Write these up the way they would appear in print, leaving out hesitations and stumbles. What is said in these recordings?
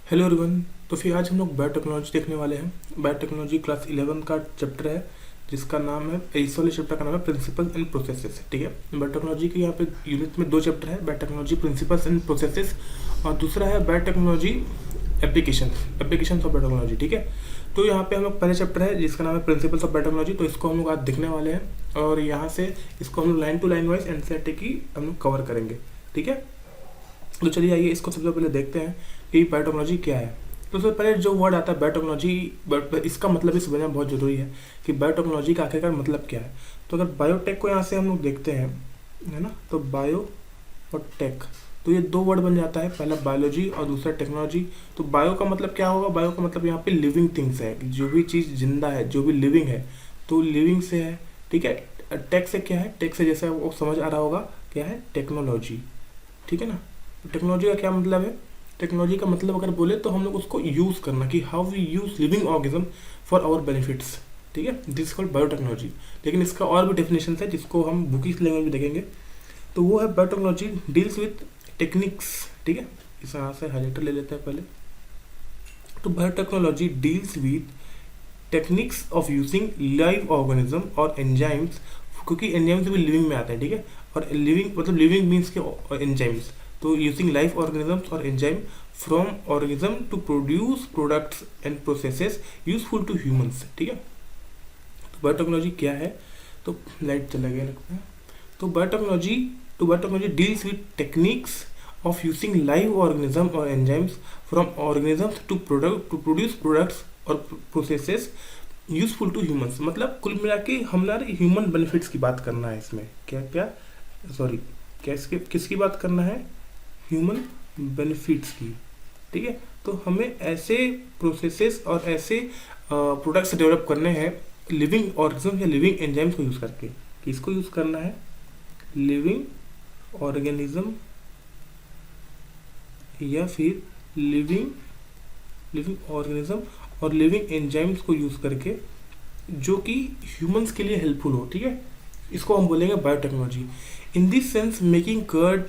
Hello everyone. तो फिर आज हम लोग बायोटेक्नोलॉजी देखने वाले हैं। बायोटेक्नोलॉजी क्लास 11 का चैप्टर है जिसका नाम है, इस वाले चैप्टर का नाम है प्रिंसिपल्स एंड प्रोसेसेस। ठीक है, बायोटेक्नोलॉजी के यहाँ पे यूनिट में दो चैप्टर है, बायोटेक्नोलॉजी प्रिंसिपल्स एंड प्रोसेसेस और दूसरा है बायोटेक्नोलॉजी एप्लीकेशन ऑफ बायोटेक्नोलॉजी। ठीक है, तो यहाँ पे हम लोग पहले चैप्टर है जिसका नाम है प्रिंसिपल्स ऑफ बायोटेक्नोलॉजी, तो इसको हम लोग आज देखने वाले हैं और यहाँ से इसको हम लोग line to line wise NCERT की हम लोग कवर करेंगे। ठीक है, तो चलिए आइए इसको सबसे पहले देखते हैं कि बायोटेक्नोलॉजी क्या है। तो सबसे पहले जो वर्ड आता है बायोटेक्नोलॉजी, इसका मतलब भी समझना बहुत ज़रूरी है कि बायोटेक्नोलॉजी का आखिरकार मतलब क्या है। तो अगर बायोटेक को यहाँ से हम लोग देखते हैं, है ना, तो बायो और टेक, तो ये दो वर्ड बन जाता है, पहला बायोलॉजी और दूसरा टेक्नोलॉजी। तो बायो का मतलब क्या होगा? बायो का मतलब यहाँ पे लिविंग थिंग्स है, जो भी चीज़ जिंदा है, जो भी लिविंग है, तो लिविंग से है। ठीक है, टेक से क्या है? टेक से जैसे वो समझ आ रहा होगा क्या है? टेक्नोलॉजी। ठीक है ना, तो टेक्नोलॉजी का क्या मतलब है? टेक्नोलॉजी का मतलब अगर बोले तो हम लोग उसको यूज़ करना, कि how we use living organism for our benefits. ठीक है, दिस कॉल्ड बायोटेक्नोलॉजी। लेकिन इसका और भी डेफिनेशन है जिसको हम बुकिश लैंग्वेज में देखेंगे। तो वो है बायोटेक्नोलॉजी डील्स विथ टेक्निक्स। ठीक है, इस यहाँ से हाइलाइटर ले लेते हैं पहले। तो biotechnology deals with techniques of using live organism और एंजाइम्स, क्योंकि एंजाइम्स भी लिविंग में आते हैं। ठीक है, और लिविंग मतलब लिविंग मीन्स के एंजाइम्स, तो यूजिंग लाइफ ऑर्गेनिजम्स और enzyme from organism to produce products and processes useful to humans. ठीक है, तो बायोटेक्नोलॉजी क्या है? तो लाइट चला गया लगता है। तो biotechnology deals with techniques of using live organism और enzymes from organisms to produce products और प्रोसेसेस यूजफुल टू ह्यूमंस। मतलब कुल मिला के हमारे ह्यूमन बेनिफिट्स की बात करना है इसमें। किसकी बात करना है? ह्यूमन बेनिफिट्स की। ठीक है, तो हमें ऐसे प्रोसेसेस और ऐसे प्रोडक्ट्स डेवलप करने हैं लिविंग ऑर्गेनिज्म या लिविंग एंजाइम्स को यूज़ करके। किसको यूज़ करना है? लिविंग ऑर्गेनिज्म या फिर लिविंग ऑर्गेनिज्म और लिविंग एंजाइम्स को यूज़ करके, जो कि ह्यूमंस के लिए हेल्पफुल हो। ठीक है, इसको हम बोलेंगे biotechnology. In this sense making curd,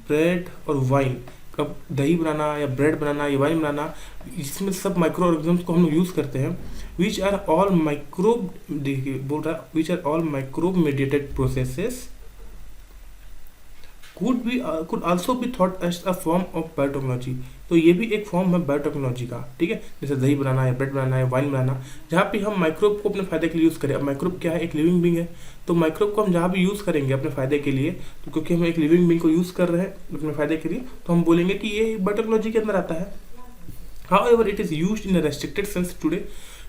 bread और वाइन, कब दही बनाना या ब्रेड बनाना या वाइन बनाना, इसमें सब माइक्रो ऑर्गेनिजम्स को हम यूज़ करते हैं। विच आर ऑल माइक्रोब, देखिए बोल रहा है, which are all microbe mediated processes could also be thought as a form of biotechnology। तो ये भी एक फॉर्म है बायोटेक्नोलॉजी का। ठीक है, जैसे दही बनाना है, ब्रेड बनाना है, वाइन बनाना, जहाँ पे हम माइक्रोब को अपने फायदे के लिए यूज़ करें। अब माइक्रोब क्या है? एक लिविंग बींग है। तो माइक्रोब को हम जहाँ भी यूज़ करेंगे अपने फायदे के लिए, तो क्योंकि हम एक लिविंग बींग को यूज़ कर रहे हैं अपने फायदे के लिए, तो हम बोलेंगे कि ये बायोटेक्नोलॉजी के अंदर आता है। However, it is used in a restricted sense today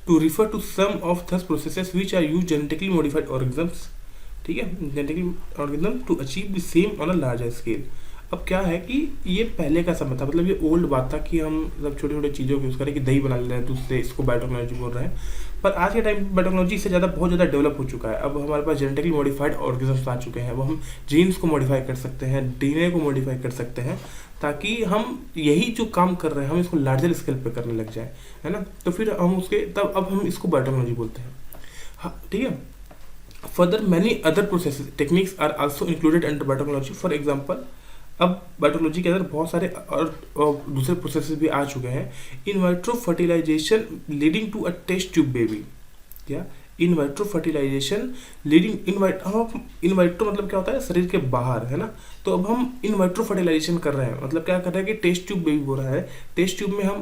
to refer to some of those processes which are used genetically modified organisms। ठीक है, genetically organism to achieve the same on a larger scale. अब क्या है कि ये पहले का समय था, मतलब ये ओल्ड बात था कि हम सब छोटे छोटे चीज़ों को यूज़ करें, कि दही बना ले रहे हैं तो उससे इसको बायोटेक्नोलॉजी बोल रहे हैं। पर आज के टाइम बायोटेक्नोलॉजी से ज़्यादा बहुत ज़्यादा डेवलप हो चुका है। अब हमारे पास जेनेटिकली मॉडिफाइड ऑर्गेनिज्म्स आ चुके हैं। वो हम जीन्स को मॉडिफाई कर सकते हैं, डीएनए को मॉडिफाई कर सकते हैं, ताकि हम यही जो काम कर रहे हैं हम इसको लार्जर स्केल पे करने लग जाए, है ना। तो फिर हम उसके तब अब हम इसको बायोटेक्नोलॉजी बोलते हैं। हाँ, ठीक है। Further, many other processes techniques are also included under biotechnology. For example, अब बायोटेक्नोलॉजी के अंदर बहुत सारे और दूसरे प्रोसेसेस भी आ चुके हैं। In vitro fertilisation leading to a test tube baby. क्या? In vitro fertilisation leading in vitro मतलब क्या होता है? शरीर के बाहर, है ना। तो अब हम इन वाइट्रो फर्टिलाइजेशन कर रहे हैं, मतलब क्या कर रहे हैं कि टेस्ट ट्यूब बेबी हो रहा है। टेस्ट ट्यूब में हम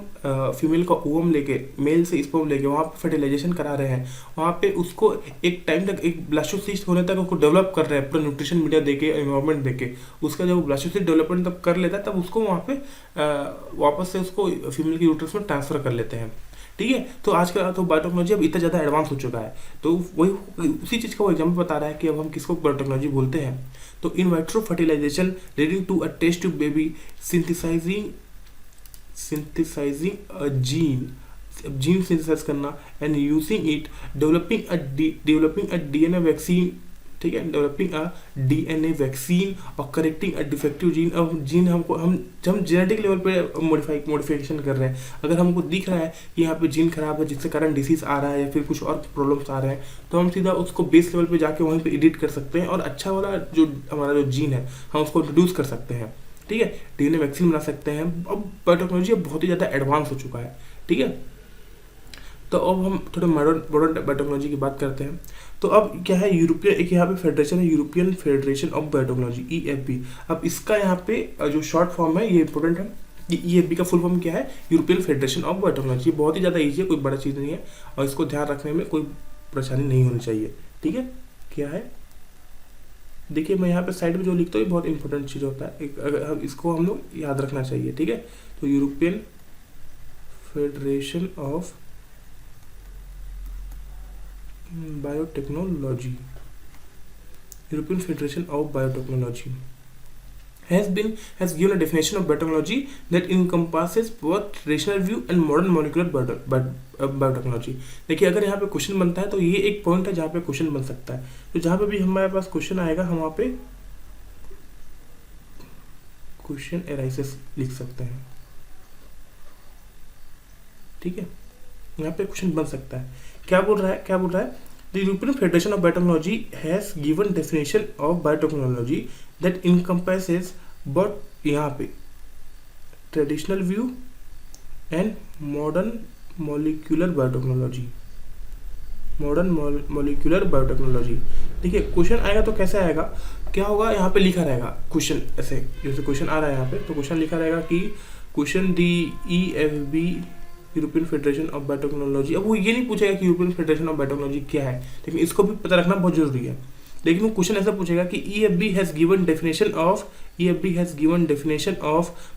फीमेल का ओवम लेके, मेल से स्पर्म लेके वहाँ पे फर्टिलाइजेशन करा रहे हैं। वहाँ पे उसको एक टाइम तक, एक ब्लास्टोसिस्ट होने तक उसको डेवलप कर रहे हैं, पूरा न्यूट्रिशन मीडिया देके, एनवायरमेंट देके। उसका जब ब्लास्टोसिस्ट डेवलपमेंट तब कर लेता है, तब उसको वहाँ पे वापस से उसको फीमेल की यूट्रस में ट्रांसफर कर लेते हैं। ठीक है, तो आजकल तो बायोटेक्नोलॉजी अब इतना ज़्यादा एडवांस हो चुका है। तो वही उसी चीज़ का वो एग्जाम्पल बता रहा है कि अब हम किसको बायोटेक्नोलॉजी बोलते हैं। तो in vitro fertilisation leading to a test tube baby, synthesising a gene synthesise करना, and using it developing a DNA vaccine. ठीक है, डेवलपिंग अ डीएनए वैक्सीन और करेक्टिंग अ डिफेक्टिव जीन। अब जीन हम जेनेटिक लेवल पे modification कर रहे हैं। अगर हमको दिख रहा है कि यहाँ पे जीन खराब है जिसके कारण डिसीज आ रहा है या फिर कुछ और प्रॉब्लम्स आ रहे हैं, तो हम सीधा उसको बेस लेवल पे जाके वहीं पे एडिट कर सकते हैं और अच्छा वाला जो हमारा जो जीन है हम उसको इंट्रोड्यूस कर सकते हैं। ठीक है, डीएनए वैक्सीन बना सकते हैं। अब बायोटेक्नोलॉजी अब बहुत ही ज़्यादा एडवांस हो चुका है, ठीक है। तो अब हम थोड़ा मॉडर्न बायोटेक्नोलॉजी की बात करते हैं। तो अब क्या है, यूरोपियन एक यहाँ पे फेडरेशन है, European Federation of biotechnology, EFB. अब इसका यहाँ पे जो शॉर्ट फॉर्म है ये इंपॉर्टेंट है, कि ईएफबी का फुल फॉर्म क्या है, यूरोपियन फेडरेशन ऑफ बायोटेक्नोलॉजी। बहुत ही ज़्यादा ईजी है, कोई बड़ा चीज़ नहीं है, और इसको ध्यान रखने में कोई परेशानी नहीं होनी चाहिए, ठीक है। क्या है, देखिए मैं यहाँ पे साइड में जो लिखता हूँ ये बहुत इंपॉर्टेंट चीज़ होता है, अगर इसको हम लोग याद रखना चाहिए, ठीक है। तो European Federation of biotechnology, European Federation of biotechnology has given a definition of biotechnology that encompasses both traditional view and modern molecular biotechnology। देखिए अगर यहाँ पे क्वेश्चन बनता है तो ये एक पॉइंट है जहाँ पे क्वेश्चन बन सकता है। तो जहाँ पे भी हमारे पास क्वेश्चन आएगा हम वहाँ पे क्वेश्चन एराइसिस लिख सकते हैं, ठीक है। यहाँ पे क्वेश्चन बन सकता है, क्या बोल रहा है The European Federation of Biotechnology has given definition of biotechnology that encompasses both यहाँ पे traditional view and modern molecular biotechnology, देखिए क्वेश्चन आएगा तो कैसे आएगा, क्या होगा, यहाँ पे लिखा रहेगा क्वेश्चन, ऐसे जैसे क्वेश्चन आ रहा है यहाँ पे, तो क्वेश्चन लिखा रहेगा कि question the EFB European Federation of Biotechnology. अब वो ये नहीं पूछेगा कि यूरोपियन फेडरेशन ऑफ बायोटेक्नोलॉजी क्या है, लेकिन इसको भी पता रखना बहुत जरूरी है। लेकिन वो क्वेश्चन ऐसा पूछेगा कि EFB has given definition of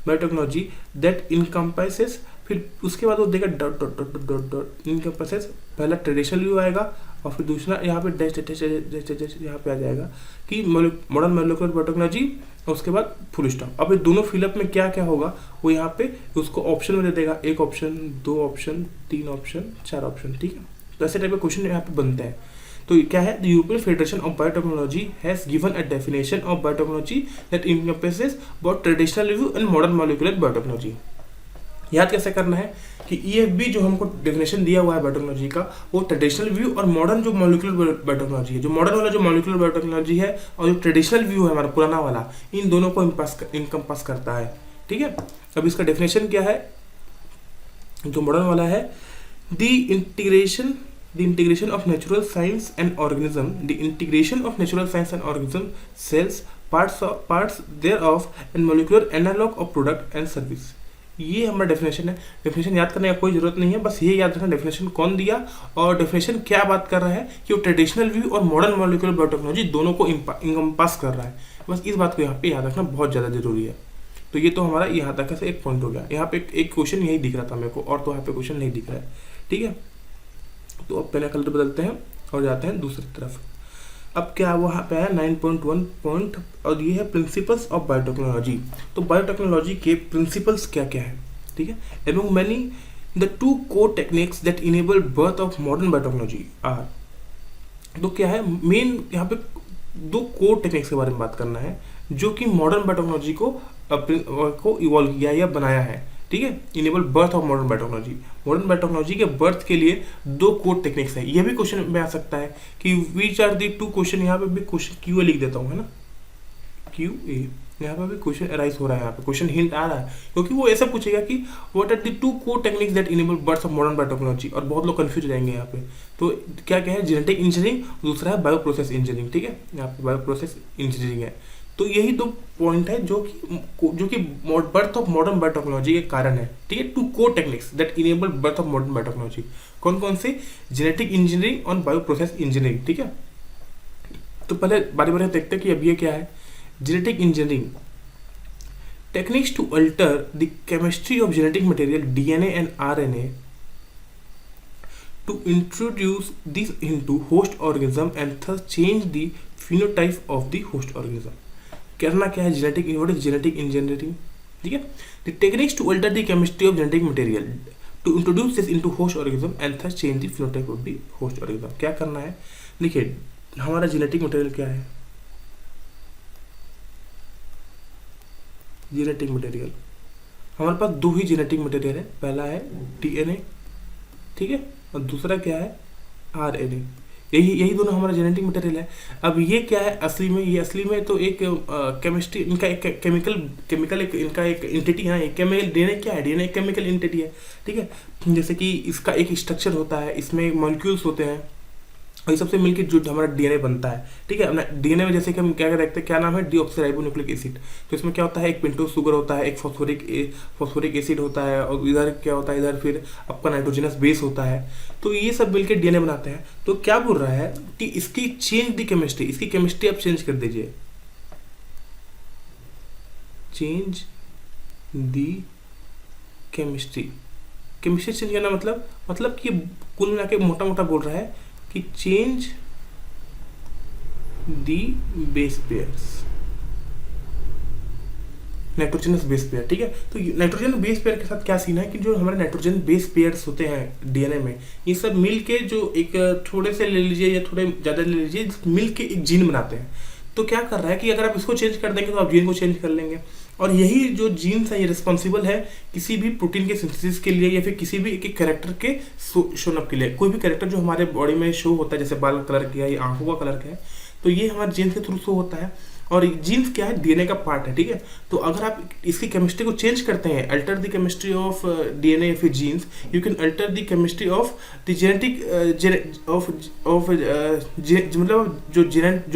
biotechnology that encompasses, फिर उसके बाद वो देगा dot dot dot dot dot encompasses, पहला ट्रेडिशनल व्यू आएगा और फिर दूसरा यहाँ पे डैश डैश डैश यहाँ पे आ जाएगा कि मॉडर्न मोलेकुलर बायोटेक्नोलॉजी, और उसके बाद फुल स्टॉप। अब ये दोनों फिलअप में क्या क्या होगा वो यहाँ पे उसको ऑप्शन में दे देगा, एक ऑप्शन, दो ऑप्शन, तीन ऑप्शन, चार ऑप्शन, ठीक है। तो ऐसे टाइप के क्वेश्चन यहाँ पे बनते हैं। तो क्या है, the European Federation of biotechnology has given a definition of biotechnology that encompasses both traditional view and modern molecular biotechnology. याद कैसे करना है कि ईएफबी जो हमको डेफिनेशन दिया हुआ है बायोटेक्नोलॉजी का, वो ट्रेडिशनल व्यू और मॉडर्न जो मॉलिक्यूलर बायोटेक्नोलॉजी है, जो मॉडर्न वाला जो मॉलिक्यूलर बायोटेक्नोलॉजी है और जो ट्रेडिशनल व्यू है हमारा पुराना वाला, इन दोनों को इनकम्पास करता है, ठीक है। अब इसका डेफिनेशन क्या है, जो मॉडर्न वाला है, the integration of natural science and organism, cells, parts thereof and molecular analog of product and service। ये हमारा डेफिनेशन है। डेफिनेशन याद करने का कोई जरूरत नहीं है, बस ये याद रखना डेफिनेशन कौन दिया और डेफिनेशन क्या बात कर रहा है, कि वो ट्रेडिशनल व्यू और मॉडर्न मॉलिक्यूलर बायोटेक्नोलॉजी दोनों को इनकम्पास कर रहा है। बस इस बात को यहाँ पे याद रखना बहुत ज़्यादा जरूरी है। तो ये तो हमारा यहाँ तक से एक पॉइंट हो गया। यहाँ पे एक क्वेश्चन यही दिख रहा था मेरे को, और तो यहाँ पे क्वेश्चन नहीं दिख रहा है, ठीक है। तो अब पहले कलर बदलते हैं और जाते हैं दूसरी तरफ। अब क्या वहाँ पे है 9.1 पॉइंट, और ये है प्रिंसिपल्स ऑफ बायोटेक्नोलॉजी। तो बायोटेक्नोलॉजी के प्रिंसिपल्स क्या क्या है, ठीक है। Among many the two core techniques that enable birth of modern biotechnology are. तो क्या है, मेन यहाँ पे दो कोर टेक्निक्स के बारे में बात करना है जो कि मॉडर्न बायोटेक्नोलॉजी को इवॉल्व किया या बनाया है, ठीक है। Enable birth of modern biotechnology, modern biotechnology के बर्थ के लिए दो कोर टेक्निक्स है। ये भी क्वेश्चन में आ सकता है कि which are the two question, यहाँ पे भी क्वेश्चन क्यू लिख देता हूँ, है ना, क्यू ए, यहाँ पे भी क्वेश्चन अराइज हो रहा है, यहाँ पे क्वेश्चन हिंट आ रहा है, क्योंकि वो ऐसा पूछेगा कि what are the two core techniques that enable birth of modern biotechnology, और बहुत लोग कंफ्यूज हो जाएंगे यहाँ पे। तो क्या क्या है, जेनेटिक इंजीनियरिंग, दूसरा है बायो प्रोसेस इंजीनियरिंग, ठीक है। यहाँ पे बायो प्रोसेस इंजीनियरिंग है। तो यही दो पॉइंट है जो कि बर्थ ऑफ मॉडर्न बायोटेक्नोलॉजी के कारण है, ठीक है। Two core techniques that enable birth of modern biotechnology, कौन कौन से, जेनेटिक इंजीनियरिंग और बायो प्रोसेस इंजीनियरिंग, ठीक है। तो पहले बारी बारी देखते हैं कि अब ये क्या है। Genetic engineering, techniques to alter the chemistry of genetic material DNA and RNA to introduce this into host organism and thus change the phenotype of the host organism. करना क्या है, जेनेटिक इंजीनियरिंग, ठीक है। The techniques to alter the chemistry of genetic material to introduce this into host organism and thus change the phenotype of the host organism. क्या करना है, देखिए हमारा जेनेटिक मटेरियल क्या है, जेनेटिक मटेरियल हमारे पास दो ही जेनेटिक मटेरियल है, पहला है डीएनए, ठीक है, और दूसरा क्या है, आरएनए। यही यही दोनों हमारा जेनेटिक मटेरियल है। अब ये क्या है असली में, ये असली में तो एक केमिस्ट्री इनका एक केमिकल एक इनका एक एंटिटी है। केमिकल डीएनए क्या है, डीएनए एक केमिकल एंटिटी है, ठीक है। जैसे कि इसका एक स्ट्रक्चर होता है, इसमें मॉलिक्यूल्स होते हैं और ये सबसे मिलकर जो हमारा डीएनए बनता है, ठीक है। अपना डीएनए में जैसे कि हम क्या देखते हैं, क्या नाम है, डीऑक्सीराइबोन्यूक्लिक एसिड। तो इसमें क्या होता है, एक पेंटोज शुगर होता है, एक फॉस्फोरिक एसिड होता है, और इधर क्या होता है, इधर फिर आपका नाइट्रोजनस बेस होता है। तो ये सब मिलकर डीएनए बनाते हैं। तो क्या बोल रहा है कि इसकी चेंज दी केमिस्ट्री, इसकी केमिस्ट्री आप चेंज कर दीजिए, change the chemistry. Chemistry change करना मतलब कि कुल मिला के मोटा मोटा बोल रहा है कि change the base pairs, nitrogenous base pair, ठीक है। तो नाइट्रोजन बेस पेयर के साथ क्या सीन है कि जो हमारे नाइट्रोजन बेस पेयर्स होते हैं डीएनए में, ये सब मिल के जो एक थोड़े से ले लीजिए या थोड़े ज़्यादा ले लीजिए, मिल के एक जीन बनाते हैं। तो क्या कर रहा है कि अगर आप इसको चेंज कर देंगे तो आप जीन को चेंज कर लेंगे, और यही जो जीन्स है ये रिस्पॉन्सिबल है किसी भी प्रोटीन के सिंथेसिस के लिए या फिर किसी भी एक कैरेक्टर के शोनअप के लिए। कोई भी कैरेक्टर जो हमारे बॉडी में शो होता है, जैसे बाल कलर का है या आंखों का कलर का है, तो ये हमारे जीन्स के थ्रू शो होता है। और जीन्स क्या है, डीएनए का पार्ट है, ठीक है। तो अगर आप इसकी केमिस्ट्री को चेंज करते हैं, alter the chemistry of DNA या फिर genes, you can alter the chemistry of the genetic of मतलब जो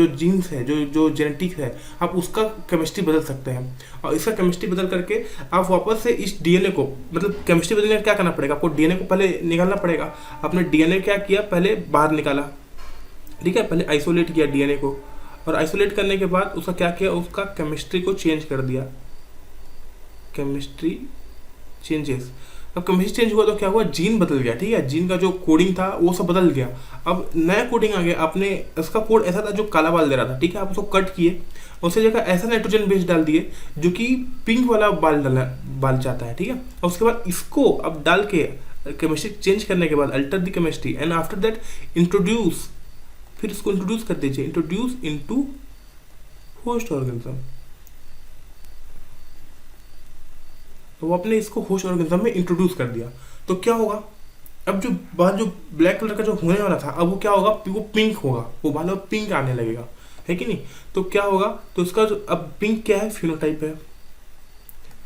जीन्स है, जो जेनेटिक है, आप उसका केमिस्ट्री बदल सकते हैं। और इसका केमिस्ट्री बदल करके आप वापस से इस डीएनए को, मतलब केमिस्ट्री बदलने का क्या करना पड़ेगा आपको, डीएनए को पहले निकालना पड़ेगा। आपने डीएनए क्या किया, पहले बाहर निकाला, ठीक है, पहले आइसोलेट किया डीएनए को, और आइसोलेट करने के बाद उसका क्या किया, उसका केमिस्ट्री को चेंज कर दिया, केमिस्ट्री चेंजेस। अब केमिस्ट्री चेंज हुआ तो क्या हुआ, जीन बदल गया, ठीक है। जीन का जो कोडिंग था वो सब बदल गया, अब नया कोडिंग आ गया। आपने उसका कोड ऐसा था जो काला बाल दे रहा था, ठीक है, आप उसको कट किए, उससे जगह ऐसा नाइट्रोजन बेस डाल दिए जो कि पिंक वाला बाल चाहता है, ठीक है। और उसके बाद इसको अब डाल के केमिस्ट्री चेंज करने के बाद alter the chemistry and after that introduce, फिर इसको इंट्रोड्यूस कर दीजिए, इंट्रोड्यूस इनटू होस्ट ऑर्गेनिज्म। तो वो आपने इसको होस्ट ऑर्गेनिज्म में इंट्रोड्यूस कर दिया, तो क्या होगा, अब जो बाल जो ब्लैक कलर का जो होने वाला था, अब वो क्या होगा, वो पिंक होगा, वो बाल अब पिंक आने लगेगा, है कि नहीं। तो क्या होगा, तो उसका जो अब पिंक क्या है, फिनोटाइप है।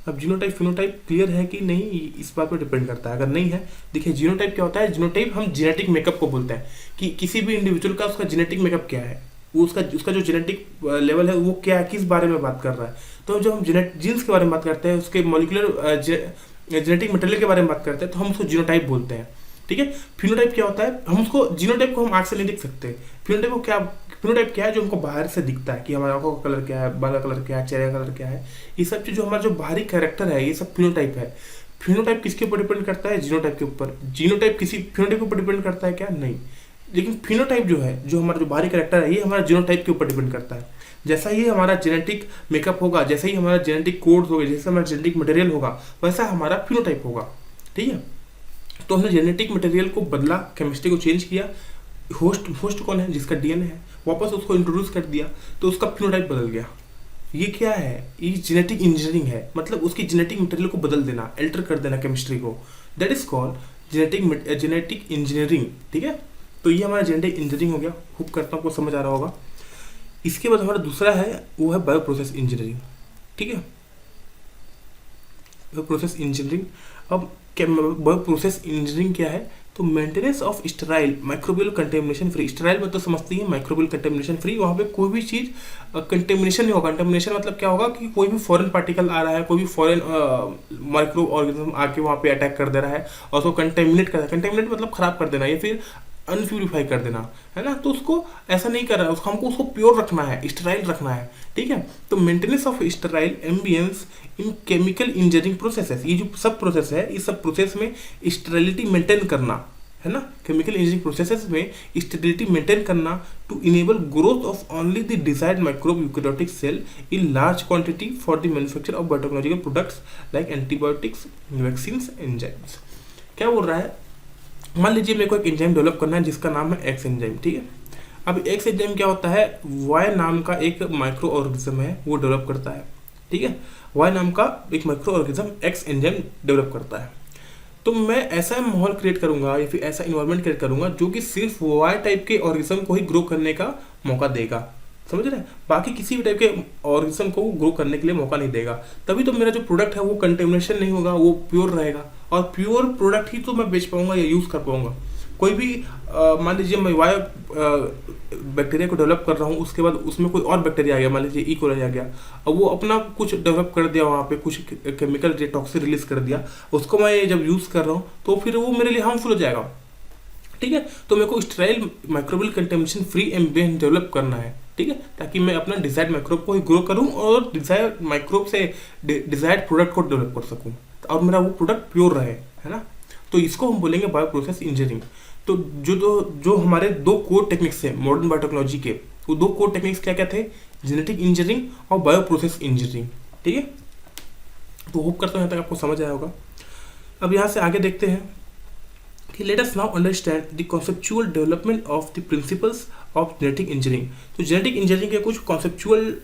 अब जीनोटाइप फिनोटाइप क्लियर है कि नहीं, इस बात पर डिपेंड करता है। अगर नहीं है, देखिए जीनोटाइप क्या होता है, जीनोटाइप हम जेनेटिक मेकअप को बोलते हैं कि किसी भी इंडिविजुअल का उसका जेनेटिक मेकअप क्या है, वो उसका जो जेनेटिक लेवल है वो क्या है, किस बारे में बात कर रहा है। तो जब हम जीन्स के बारे में बात करते हैं, उसके मॉलिक्यूलर जेनेटिक मटेरियल के बारे में बात करते हैं, तो हम उसको जीनोटाइप बोलते हैं, ठीक है। फिनोटाइप क्या होता है, हम उसको जीनोटाइप को हम आँख से नहीं देख सकते। फिनोटाइप क्या है, जो हमको बाहर से दिखता है कि हमारे आंखों का कलर क्या है, बाल का कलर क्या है, चेहरे का कलर क्या है, ये सब चीज़ जो हमारा जो बाहरी कैरेक्टर है, ये सब फिनोटाइप है। फिनोटाइप किसके ऊपर डिपेंड करता है, जीनोटाइप के ऊपर। जीनोटाइप किसी फिनोटाइप के ऊपर डिपेंड करता है क्या, नहीं। लेकिन फिनोटाइप जो है, जो हमारा जो बाहरी कैरेक्टर है, ये हमारा जीनोटाइप के ऊपर डिपेंड करता है। जैसा ही हमारा जेनेटिक मेकअप होगा, जैसा ही हमारा जेनेटिक कोड होगा, जैसा हमारा जेनेटिक मटेरियल होगा, वैसा हमारा फिनोटाइप होगा, ठीक है। तो हमने जेनेटिक मटेरियल को बदला, केमिस्ट्री को चेंज किया, होस्ट कौन है, जिसका डीएनए है, वापस उसको इंट्रोड्यूस कर दिया, तो उसका फिनोटाइप बदल गया। ये क्या है, ये जेनेटिक इंजीनियरिंग है, मतलब उसकी जेनेटिक मटेरियल को बदल देना, अल्टर कर देना केमिस्ट्री को, that is called genetic engineering, ठीक है। तो ये हमारा जेनेटिक इंजीनियरिंग हो गया। होप करता हूँ आपको समझ आ रहा होगा। इसके बाद हमारा दूसरा है, वो है बायो प्रोसेस इंजीनियरिंग, ठीक है। बायो प्रोसेस इंजीनियरिंग, अब बायो प्रोसेस इंजीनियरिंग क्या है, तो maintenance of sterile microbial contamination free. Sterile मतलब समझती है, माइक्रोबियल कंटेमिनेशन फ्री, वहाँ पे कोई भी चीज़ कंटेमिनेशन नहीं होगा। कंटेमिनेशन मतलब क्या होगा कि कोई भी फॉरेन पार्टिकल आ रहा है, कोई भी फॉरेन माइक्रो ऑर्गेनिज्म आके वहाँ पे अटैक कर दे रहा है और उसको कंटेमिनेट कर रहा है। कंटेमिनेट मतलब खराब कर देना या फिर अनप्यूरिफाई कर देना, है ना। तो उसको ऐसा नहीं कर रहा है, उसको हमको उसको प्योर रखना है, स्टेराइल रखना है, ठीक है। तो maintenance of sterile ambience in chemical engineering processes, ये जो सब प्रोसेस है, इस सब प्रोसेस में स्टेरिलिटी मेंटेन करना, है ना। केमिकल इंजीनियरिंग प्रोसेसेस में स्टेरिलिटी मेंटेन करना to enable growth of only the desired microbe eukaryotic cell in large quantity for the manufacture of biotechnological products like antibiotics, vaccines, enzymes. क्या बोल रहा है, मान लीजिए मेरे को एक एंजाइम डेवलप करना है जिसका नाम है एक्स एंजाइम, ठीक है। अब एक्स एंजाइम क्या होता है, वाई नाम का एक माइक्रो ऑर्गेनिज्म है, वो डेवलप करता है, ठीक है। वाई नाम का एक micro organism x enzyme develop करता है। तो मैं ऐसा माहौल क्रिएट करूंगा या फिर ऐसा इन्वायरमेंट क्रिएट करूंगा जो कि सिर्फ वाई टाइप के ऑर्गेनिज्म को ही ग्रो करने का मौका देगा, समझ रहे हैं, बाकी किसी भी टाइप के ऑर्गेनिज्म को ग्रो करने के लिए मौका नहीं देगा। तभी तो मेरा जो प्रोडक्ट है वो कंटेमिनेशन नहीं होगा, वो प्योर रहेगा, और प्योर प्रोडक्ट ही तो मैं बेच पाऊंगा या यूज़ कर पाऊंगा। कोई भी मान लीजिए मैं वायो बैक्टीरिया को डेवलप कर रहा हूँ, उसके बाद उसमें कोई और बैक्टीरिया आ गया, मान लीजिए ई कोलाई आ गया, अब वो अपना कुछ डेवलप कर दिया, वहाँ पे कुछ केमिकल टॉक्सिन रिलीज कर दिया, उसको मैं जब यूज़ कर रहा हूँ तो फिर वो मेरे लिए हार्मफुल हो जाएगा, ठीक है। तो मेरे को sterile microbial contamination free ambient develop करना है, ठीक है, ताकि मैं अपना डिजायर्ड माइक्रोब को ही ग्रो करूँ और डिजायर्ड माइक्रोब से डिजायर्ड प्रोडक्ट को डेवलप कर सकूँ, और मेरा वो प्रोडक्ट प्योर रहे, है ना। तो इसको हम बोलेंगे बायो प्रोसेस इंजीनियरिंग। तो जो हमारे दो कोर टेक्निक्स है मॉडर्न बायोटेक्नोलॉजी के, वो दो कोर टेक्निक्स क्या क्या थे, जेनेटिक इंजीनियरिंग और बायो प्रोसेस इंजीनियरिंग, ठीक है। तो होप करता हूँ यहाँ तक आपको समझ आया होगा। अब यहाँ से आगे देखते हैं कि let us now understand the conceptual development of the principles of genetic engineering. तो जेनेटिक इंजीनियरिंग के कुछ कॉन्सेप्चुअल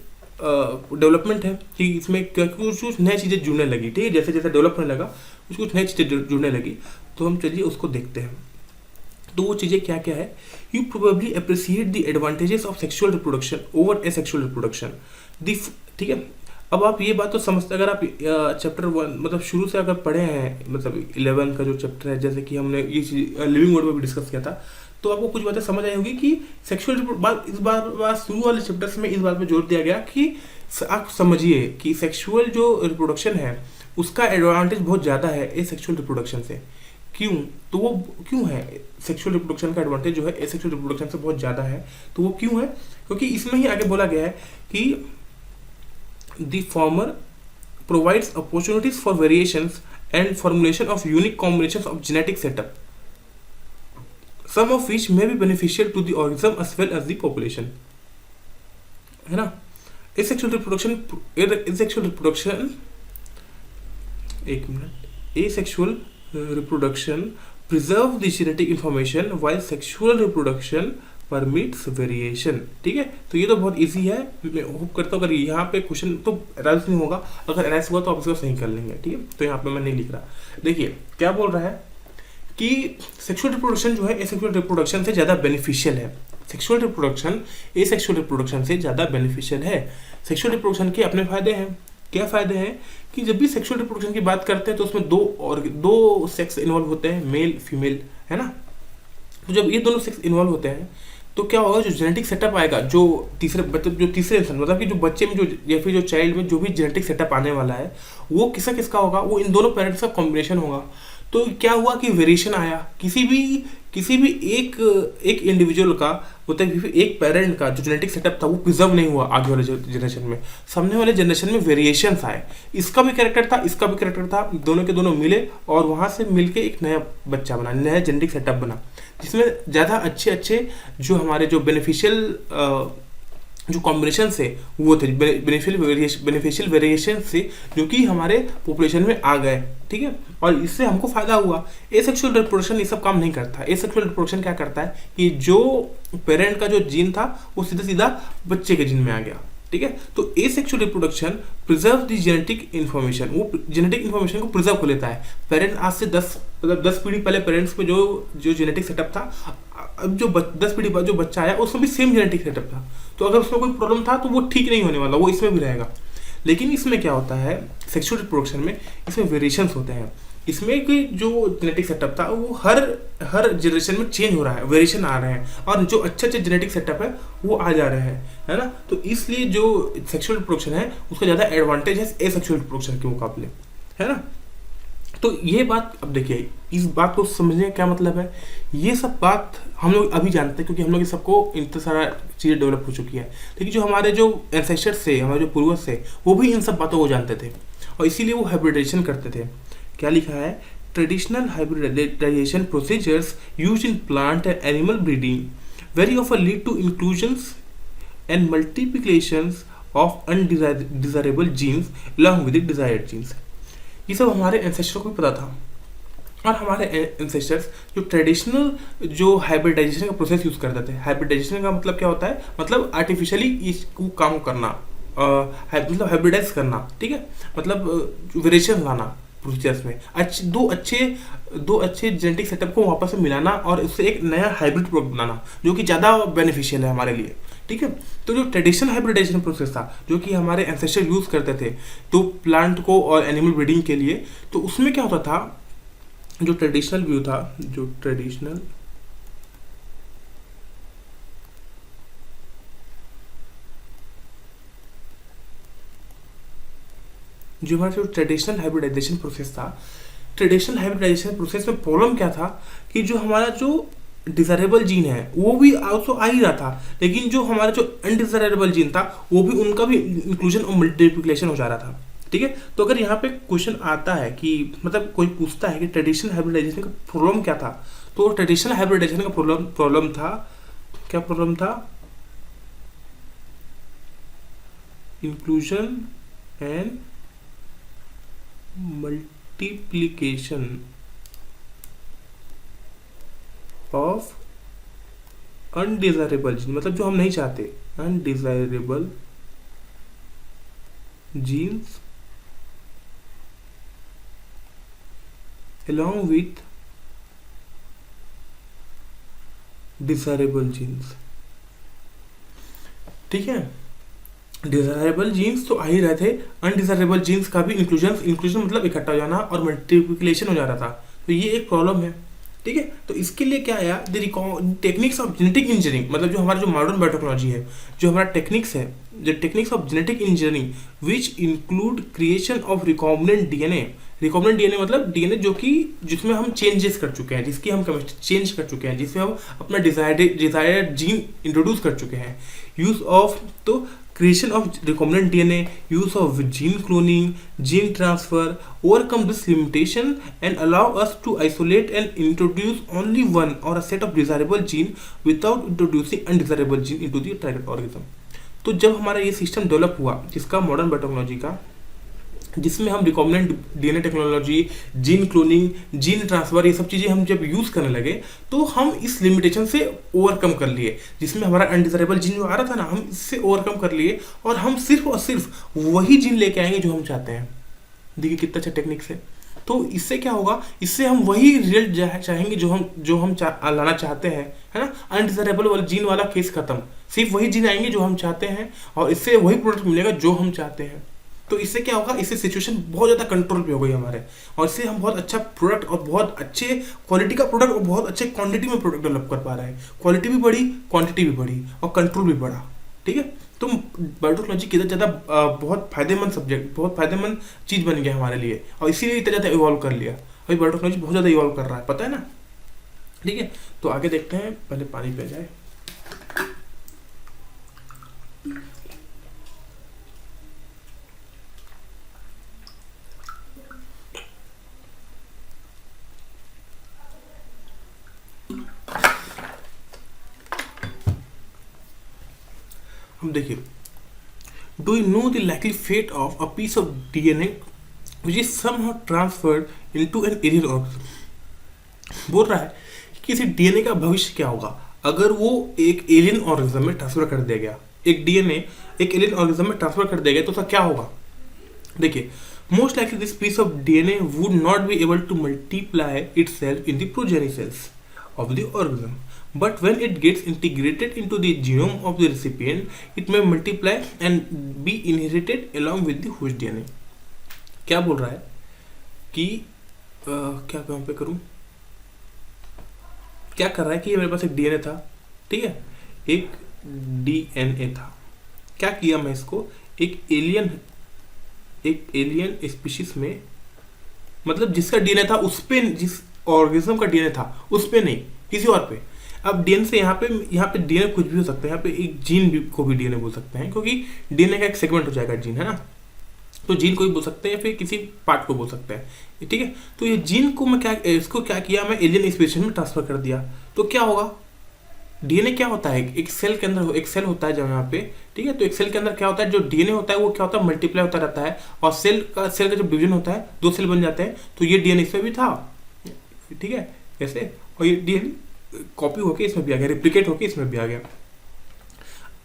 डेवलपमेंट है कि इसमें कुछ नई चीज़ें जुड़ने लगी, ठीक है, जैसे जैसे डेवलप होने लगा कुछ नई चीज़ें जुड़ने लगी। तो हम चलिए उसको देखते हैं। तो वो चीज़ें क्या क्या है, you probably appreciate the advantages of sexual reproduction over asexual reproduction, ठीक है। अब आप ये बात तो समझते, अगर आप चैप्टर 1 मतलब शुरू से अगर पढ़े हैं, मतलब 11 का जो चैप्टर है, जैसे कि हमने ये चीज़ लिविंग वर्ड में भी डिस्कस किया था, तो आपको कुछ बातें समझ आई होगी कि सेक्सुअल इस बार शुरू वाले चैप्टर्स में इस बात पे जोर दिया गया कि आप समझिए कि सेक्सुअल जो रिप्रोडक्शन है उसका एडवांटेज बहुत ज़्यादा है एसेक्सुअल रिप्रोडक्शन से। क्यों? तो वो क्यों है, सेक्सुअल रिप्रोडक्शन का एडवांटेज जो है एसेक्सुअल रिप्रोडक्शन से बहुत ज़्यादा है, तो वो क्यों है? क्योंकि इसमें ही आगे बोला गया है कि the former provides opportunities for variations and formulation of unique combinations of genetic setup, some of which may be beneficial to the organism as well as the population, है ना। asexual reproduction एक minute, asexual reproduction preserve the genetic information while sexual reproduction permits variation, ठीक है। तो ये तो बहुत easy है, मैं होप करता हूँ अगर यहाँ पे क्वेश्चन तो एराइज नहीं होगा, अगर एराइज हुआ तो आप इसको सही कर लेंगे, ठीक है। तो यहाँ पे मैं नहीं लिख रहा, देखिए क्या बोल रहा है कि सेक्सुअल रिप्रोडक्शन जो है एसेक्सुअल रिप्रोडक्शन से ज़्यादा बेनिफिशियल है। सेक्सुअल रिप्रोडक्शन एसेक्सुअल रिप्रोडक्शन से ज़्यादा बेनिफिशियल है। सेक्सुअल रिप्रोडक्शन के अपने फायदे हैं। क्या फ़ायदे हैं कि जब भी सेक्सुअल रिप्रोडक्शन की बात करते हैं तो उसमें दो सेक्स इन्वॉल्व होते हैं, मेल फीमेल, है ना। तो जब ये दोनों सेक्स इन्वॉल्व होते हैं तो क्या होगा, जो जेनेटिक सेटअप आएगा, जो तीसरे इंसान मतलब कि जो बच्चे में जो या फिर जो चाइल्ड में जो भी जेनेटिक सेटअप आने वाला है वो किसका होगा, वो इन दोनों पेरेंट्स का कॉम्बिनेशन होगा। तो क्या हुआ कि वेरिएशन आया, किसी भी एक इंडिविजुअल का मतलब एक पेरेंट का जो जेनेटिक सेटअप था वो प्रिजर्व नहीं हुआ आगे वाले जनरेशन में, सामने वाले जनरेशन में वेरिएशंस आए, इसका भी कैरेक्टर था, इसका भी कैरेक्टर था, दोनों के दोनों मिले और वहाँ से मिलके एक नया बच्चा बना, नया जेनेटिक सेटअप बना, जिसमें ज़्यादा अच्छे जो हमारे जो बेनिफिशियल जो कॉम्बिनेशन से वो थे, बेनिफिशियल वेरिएशन से जो कि हमारे पॉपुलेशन में आ गए, ठीक है, और इससे हमको फायदा हुआ। एसेक्सुअल रिप्रोडक्शन ये सब काम नहीं करता। एसेक्सुअल रिप्रोडक्शन क्या करता है कि जो पेरेंट का जो जीन था वो सीधा बच्चे के जीन में आ गया, ठीक है। तो asexual reproduction preserve the genetic information, वो जेनेटिक इन्फॉर्मेशन को प्रिजर्व कर लेता है। पेरेंट आज से 10 पीढ़ी पहले पेरेंट्स में जो जेनेटिक सेटअप था, अब जो 10 पीढ़ी बाद जो बच्चा आया उसमें भी सेम जेनेटिक सेटअप था, तो अगर उसमें कोई प्रॉब्लम था तो वो ठीक नहीं होने वाला, वो इसमें भी रहेगा। लेकिन इसमें क्या होता है, सेक्सुअल रिप्रोडक्शन में इसमें वेरिएशंस होते हैं, इसमें कि जो जेनेटिक सेटअप था वो हर जनरेशन में चेंज हो रहा है, वेरिएशन आ रहे हैं, और जो अच्छे जेनेटिक सेटअप है वो आ जा रहे हैं, है ना। तो इसलिए जो सेक्सुअल रिप्रोडक्शन है उसका ज़्यादा एडवांटेज है एसेक्सुअल रिप्रोडक्शन के मुकाबले, है ना। तो ये बात अब देखिए, इस बात को समझने का क्या मतलब है, ये सब बात हम लोग अभी जानते हैं क्योंकि हम लोग सबको इतना सारा चीज़ें डेवलप हो चुकी है, लेकिन जो हमारे जो एंसेस्टर्स थे, हमारे जो पूर्वज थे, वो भी इन सब बातों को जानते थे और इसीलिए वो हाइब्रिडाइजेशन करते थे। क्या लिखा है, traditional hybridization procedures used in plant and animal breeding very often lead to inclusions and multiplications of undesirable genes along with desired genes. ये सब हमारे एंसेस्टर्स को भी पता था, और हमारे एंसेस्टर्स जो ट्रेडिशनल जो हाइब्रिडाइजेशन का प्रोसेस यूज़ करते थे। हाइब्रिडाइजेशन का मतलब क्या होता है, मतलब आर्टिफिशियली इसको काम करना, मतलब हाइब्रिडाइज करना, ठीक है, मतलब वेरिएशन लाना, प्रोसेस में दो अच्छे जेनेटिक सेटअप को वापस से मिलाना और उससे एक नया हाइब्रिड प्रोडक्ट बनाना जो कि ज़्यादा बेनिफिशियल है हमारे लिए, ठीक है। तो जो ट्रेडिशनल हाइब्रिडाइजेशन प्रोसेस था जो कि हमारे एंसेस्टर यूज़ करते थे तो प्लांट को और एनिमल ब्रीडिंग के लिए, तो उसमें क्या होता था, जो ट्रेडिशनल व्यू था, जो हमारा जो ट्रेडिशनल हाइब्रिडाइजेशन प्रोसेस था, ट्रेडिशनल हाइब्रिडाइजेशन प्रोसेस में प्रॉब्लम क्या था कि जो हमारा जो डिजायरेबल जीन है वो भी आल्सो आ ही रहा था, लेकिन जो हमारा जो अनडिजायरेबल जीन था वो भी उनका भी इंक्लूजन और मल्टीप्लिकेशन हो जा रहा था, ठीक है। तो अगर यहाँ पे क्वेश्चन आता है कि मतलब कोई पूछता है कि ट्रेडिशनल हाइब्रिडाइजेशन का प्रॉब्लम क्या था, तो ट्रेडिशनल हाइब्रिडाइजेशन का प्रॉब्लम था, क्या प्रॉब्लम था, inclusion and multiplication of undesirable gene, मतलब जो हम नहीं चाहते, undesirable genes along with desirable genes, ठीक है। डिजायरेबल जीन्स तो आ ही रहे थे, अनडिजायरेबल जीन्स का भी इंक्लूजन मतलब इकट्ठा हो जाना और मल्टीप्लिकेशन हो जा रहा था, तो ये एक प्रॉब्लम है, ठीक है। तो इसके लिए क्या आया, the techniques of genetic engineering, मतलब जो हमारा जो मॉडर्न बायोटेक्नोलॉजी है, जो हमारा टेक्निक्स है, जो techniques of genetic engineering which include creation of recombinant DNA. Recombinant DNA मतलब डीएनए जो कि जिसमें हम चेंजेस कर चुके हैं, जिसकी हम केमिस्ट्री चेंज कर चुके हैं, जिसमें हम अपना डिजायर्ड जीन इंट्रोड्यूस कर चुके हैं। यूज ऑफ, तो creation of recombinant DNA, use of gene cloning, gene transfer, overcome this limitation and allow us to isolate and introduce only one or a set of desirable gene without introducing undesirable gene into the target organism। तो जब हमारा ये system develop हुआ जिसका modern biotechnology का, जिसमें हम recombinant DNA technology, gene cloning, gene transfer, ये सब चीज़ें हम जब यूज़ करने लगे तो हम इस लिमिटेशन से ओवरकम कर लिए, जिसमें हमारा अनडिजायरेबल जीन जो आ रहा था ना, हम इससे ओवरकम कर लिए और हम सिर्फ और सिर्फ वही जीन लेके आएंगे जो हम चाहते हैं। देखिए कितना अच्छा टेक्निक से। तो इससे क्या होगा, इससे हम वही रिजल्ट चाहेंगे जो हम लाना चाहते हैं, है ना। अनडिजायरेबल वाला जीन वाला केस खत्म, सिर्फ वही जीन आएंगे जो हम चाहते हैं और इससे वही प्रोडक्ट मिलेगा जो हम चाहते हैं। तो इससे क्या होगा, इससे सिचुएशन बहुत ज़्यादा कंट्रोल पे हो गई हमारे, और इससे हम बहुत अच्छा प्रोडक्ट और बहुत अच्छे क्वालिटी का प्रोडक्ट और बहुत अच्छे क्वांटिटी में प्रोडक्ट डेवलप कर पा रहे हैं। क्वालिटी भी बढ़ी, क्वांटिटी भी बढ़ी और कंट्रोल भी बढ़ा, ठीक है। तो बायोटेक्नोलॉजी कितना ज़्यादा बहुत फायदेमंद सब्जेक्ट, बहुत फायदेमंद चीज़ बन गया हमारे लिए, और इसीलिए इतना ज़्यादा इवॉल्व कर लिया। अभी बायोटेक्नोलॉजी बहुत ज़्यादा इवॉल्व कर रहा है, पता है ना, ठीक है। तो आगे देखते हैं, पहले पानी पे जाए। हम देखिए, do you know the likely fate of a piece of DNA which is somehow transferred into an alien organism. बोल रहा है कि किसी डीएनए का भविष्य क्या होगा अगर वो एक एलियन ऑर्गेनिज्म में ट्रांसफर कर दिया गया। एक डीएनए एक एलियन ऑर्गेनिज्म में ट्रांसफर कर दिया गया तो उसका क्या होगा। देखिए, most likely this piece of DNA would not be able to multiply itself in the progeny cells of the organism, but when it gets integrated into the genome of the recipient, it may multiply and be inherited along with the host DNA। क्या बोल रहा है कि क्या कहाँ पे करूँ, क्या कर रहा है कि मेरे पास एक डीएनए था, ठीक है, एक डीएनए था। क्या किया मैं इसको एक एलियन स्पीशीज में, मतलब जिसका डीएनए था उस पे, जिस ऑर्गेनिज्म का डीएनए था उस पे नहीं, किसी और पे। अब डीएनए से यहाँ पे डीएनए कुछ भी हो सकता है, यहाँ पे एक जीन को भी डीएनए बोल सकते हैं, क्योंकि डीएनए का एक सेगमेंट हो जाएगा जीन, है ना। तो जीन को भी बोल सकते हैं, फिर किसी पार्ट को बोल सकते हैं, ठीक है। तो ये जीन को मैं इसको क्या किया, मैं एलियन स्पीशीज में ट्रांसफर कर दिया। तो क्या होगा, डीएनए क्या होता है, एक सेल के अंदर एक सेल होता है जब यहाँ पे, ठीक है। तो एक सेल के अंदर क्या होता है, जो डीएनए होता है वो क्या होता है, मल्टीप्लाई होता रहता है, और सेल का जब डिवीजन होता है, दो सेल बन जाते हैं। तो ये डीएनए इसमें भी था, ठीक है, ऐसे, और ये डीएनए कॉपी होके इसमें भी आ गया, रिप्लिकेट होके इसमें भी आ गया।